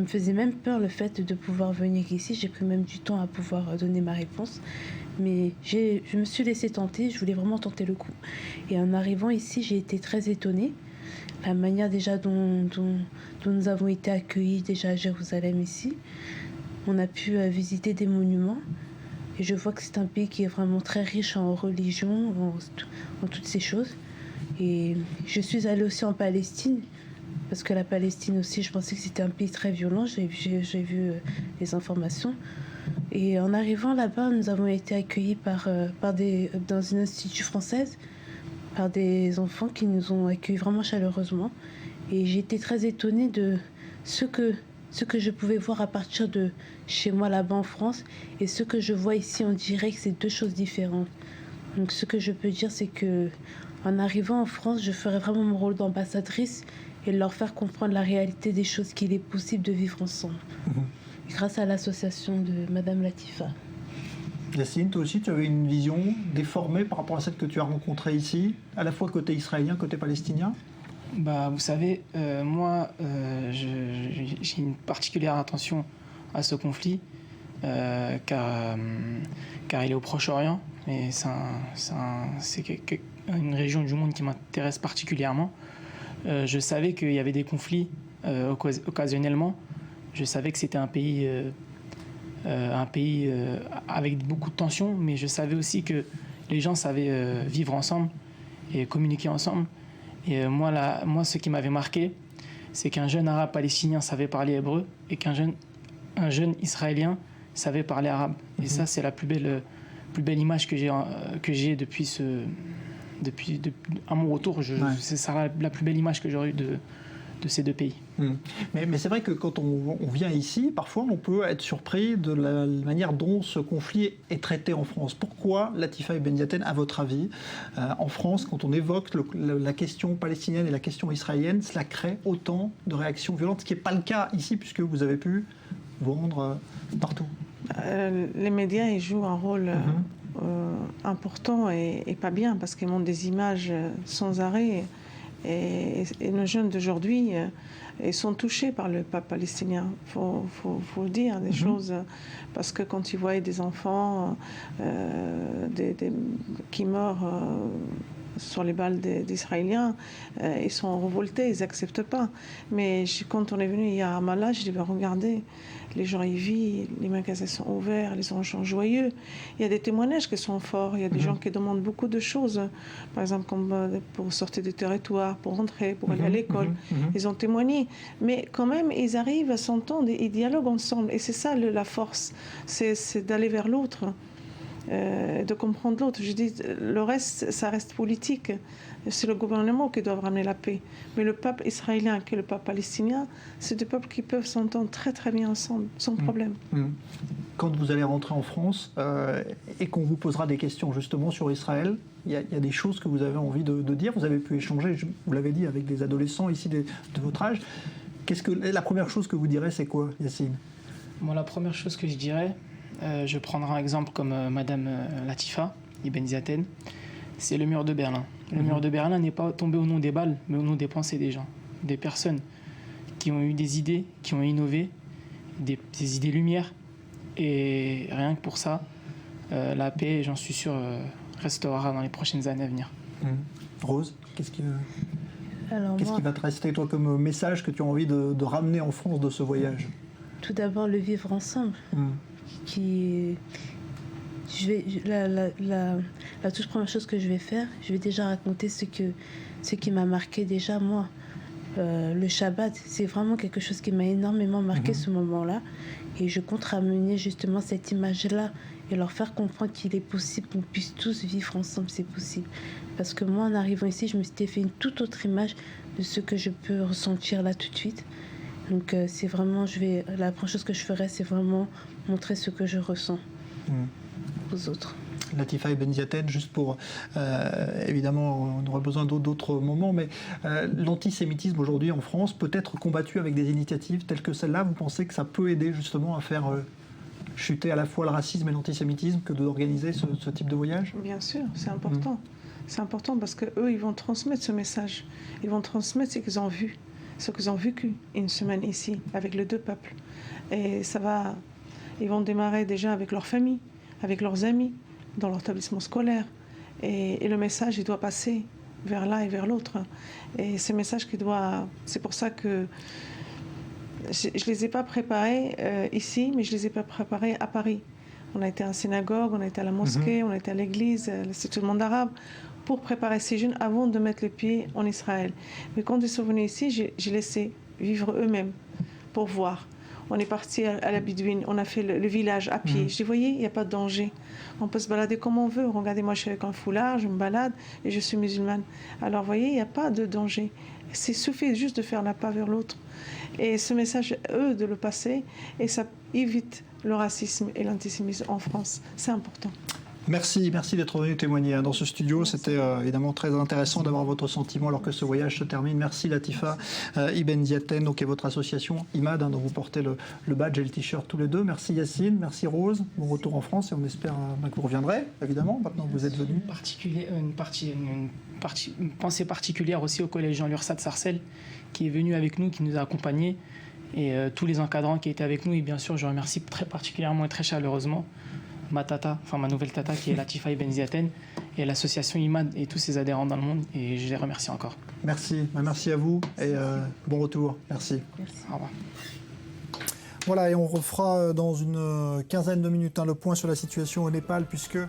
faisait même peur le fait de pouvoir venir ici. J'ai pris même du temps à pouvoir donner ma réponse. Mais je me suis laissée tenter, je voulais vraiment tenter le coup. Et en arrivant ici, j'ai été très étonnée. La manière déjà dont nous avons été accueillis déjà à Jérusalem ici. On a pu visiter des monuments. Et je vois que c'est un pays qui est vraiment très riche en religion, en toutes ces choses. Et je suis allée aussi en Palestine. Parce que la Palestine aussi, je pensais que c'était un pays très violent. J'ai vu les informations. Et en arrivant là-bas, nous avons été accueillis dans une institut française par des enfants qui nous ont accueillis vraiment chaleureusement. Et j'ai été très étonnée de ce que je pouvais voir à partir de chez moi là-bas en France et ce que je vois ici, on dirait que c'est deux choses différentes. Donc ce que je peux dire, c'est que en arrivant en France, je ferai vraiment mon rôle d'ambassadrice et leur faire comprendre la réalité des choses qu'il est possible de vivre ensemble. Grâce à l'association de Madame Latifa. Yacine, toi aussi, tu avais une vision déformée par rapport à celle que tu as rencontrée ici, à la fois côté israélien, côté palestinien? Vous savez, moi, j'ai une particulière attention à ce conflit, car il est au Proche-Orient, et c'est une région du monde qui m'intéresse particulièrement. Je savais qu'il y avait des conflits occasionnellement. Je savais que c'était un pays avec beaucoup de tensions, mais je savais aussi que les gens savaient vivre ensemble et communiquer ensemble. Et moi, ce qui m'avait marqué, c'est qu'un jeune arabe palestinien savait parler hébreu et qu'un jeune israélien savait parler arabe. Et ça, c'est la plus belle image que j'ai depuis à mon retour. C'est ça la plus belle image que j'aurais eue de ces deux pays. Mais c'est vrai que quand on vient ici, parfois on peut être surpris de la manière dont ce conflit est traité en France. Pourquoi Latifa Ibn Ziaten, à votre avis, en France, quand on évoque la question palestinienne et la question israélienne, cela crée autant de réactions violentes, ce qui n'est pas le cas ici, puisque vous avez pu vous rendre partout? Les médias ils jouent un rôle important et pas bien, parce qu'ils montrent des images sans arrêt. Et nos jeunes d'aujourd'hui, ils sont touchés par le peuple palestinien. Faut le dire, des choses. Parce que quand ils voient des enfants qui meurent sur les balles des Israéliens, ils sont révoltés, ils n'acceptent pas. Mais quand on est venu hier à Ramallah, je dis, regardez, les gens y vivent, les magasins sont ouverts, les gens sont joyeux. Il y a des témoignages qui sont forts, il y a des gens qui demandent beaucoup de choses. Par exemple, comme pour sortir du territoire, pour rentrer, pour aller à l'école. Ils ont témoigné. Mais quand même, ils arrivent à s'entendre et ils dialoguent ensemble. Et c'est ça la force, c'est d'aller vers l'autre. De comprendre l'autre. Je dis, le reste, ça reste politique. C'est le gouvernement qui doit ramener la paix. Mais le peuple israélien et le peuple palestinien, c'est des peuples qui peuvent s'entendre très très bien ensemble, sans problème. Quand vous allez rentrer en France et qu'on vous posera des questions justement sur Israël, il y a des choses que vous avez envie de dire. Vous avez pu échanger, vous l'avez dit, avec des adolescents ici de votre âge. La première chose que vous direz, c'est quoi, Yacine? Moi, la première chose que je dirais, je prendrai un exemple comme Madame Latifa Ibn Ziaten, c'est le mur de Berlin. Le mur de Berlin n'est pas tombé au nom des balles, mais au nom des pensées des gens, des personnes qui ont eu des idées, qui ont innové, des idées lumière. Et rien que pour ça, la paix, j'en suis sûr, restera dans les prochaines années à venir. Rose, qu'est-ce qui va te rester, toi, comme message que tu as envie de ramener en France de ce voyage? Tout d'abord, le vivre ensemble. La toute première chose que je vais faire, je vais déjà raconter ce qui m'a marqué déjà moi. Le Shabbat, c'est vraiment quelque chose qui m'a énormément marqué ce moment-là. Et je compte ramener justement cette image-là et leur faire comprendre qu'il est possible qu'on puisse tous vivre ensemble, c'est possible. Parce que moi, en arrivant ici, je me suis fait une toute autre image de ce que je peux ressentir là tout de suite. Donc c'est vraiment, la première chose que je ferai, c'est vraiment montrer ce que je ressens aux autres. Latifa Ibn Ziaten, juste pour... évidemment, on aura besoin d'autres moments, mais l'antisémitisme aujourd'hui en France peut être combattu avec des initiatives telles que celle-là. Vous pensez que ça peut aider justement à faire chuter à la fois le racisme et l'antisémitisme que d'organiser ce type de voyage? Bien sûr, c'est important. C'est important parce qu'eux, ils vont transmettre ce message. Ils vont transmettre ce qu'ils ont vu, ce qu'ils ont vécu une semaine ici, avec les deux peuples. Et ils vont démarrer déjà avec leur famille, avec leurs amis, dans leur établissement scolaire. Et le message, il doit passer vers l'un et vers l'autre. Et ce message c'est pour ça que je ne les ai pas préparés ici, mais je les ai pas préparés à Paris. On a été à la synagogue, on a été à la mosquée, on a été à l'église, l'Institut du monde arabe, pour préparer ces jeunes avant de mettre le pied en Israël. Mais quand ils sont venus ici, j'ai laissé vivre eux-mêmes pour voir. On est parti à la Bédouine, on a fait le village à pied. Je dis, voyez, il n'y a pas de danger. On peut se balader comme on veut. Regardez, moi, je suis avec un foulard, je me balade et je suis musulmane. Alors, voyez, il n'y a pas de danger. C'est suffit juste de faire la pas vers l'autre. Et ce message, eux, de le passer, et ça évite le racisme et l'antisémitisme en France. C'est important. Merci d'être venu témoigner dans ce studio. C'était évidemment très intéressant d'avoir votre sentiment alors que ce voyage se termine. Merci Latifa Ibn Ziaten, donc, et votre association IMAD, dont vous portez le badge et le t-shirt tous les deux. Merci Yacine, merci Rose. Bon retour en France et on espère que vous reviendrez, évidemment, maintenant que vous êtes venus. Une pensée particulière aussi au collège Jean-Lursat de Sarcelles, qui est venu avec nous, qui nous a accompagnés, et tous les encadrants qui étaient avec nous. Et bien sûr, je remercie très particulièrement et très chaleureusement ma nouvelle tata qui est Latifa Ibn Ziaten, et l'association IMAD et tous ses adhérents dans le monde, et je les remercie encore. Merci à vous et bon retour. Merci. Au revoir. Voilà, et on refera dans une quinzaine de minutes le point sur la situation au Népal, puisque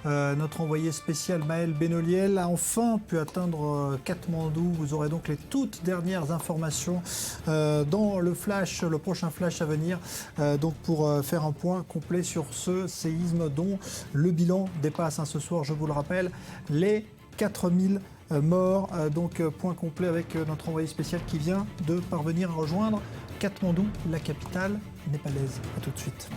notre envoyé spécial Maël Benoliel a enfin pu atteindre Katmandou. Vous aurez donc les toutes dernières informations dans le prochain flash à venir, donc pour faire un point complet sur ce séisme dont le bilan dépasse ce soir, je vous le rappelle, les 4000 morts. Donc point complet avec notre envoyé spécial qui vient de parvenir à rejoindre Katmandou, la capitale népalaise. A tout de suite.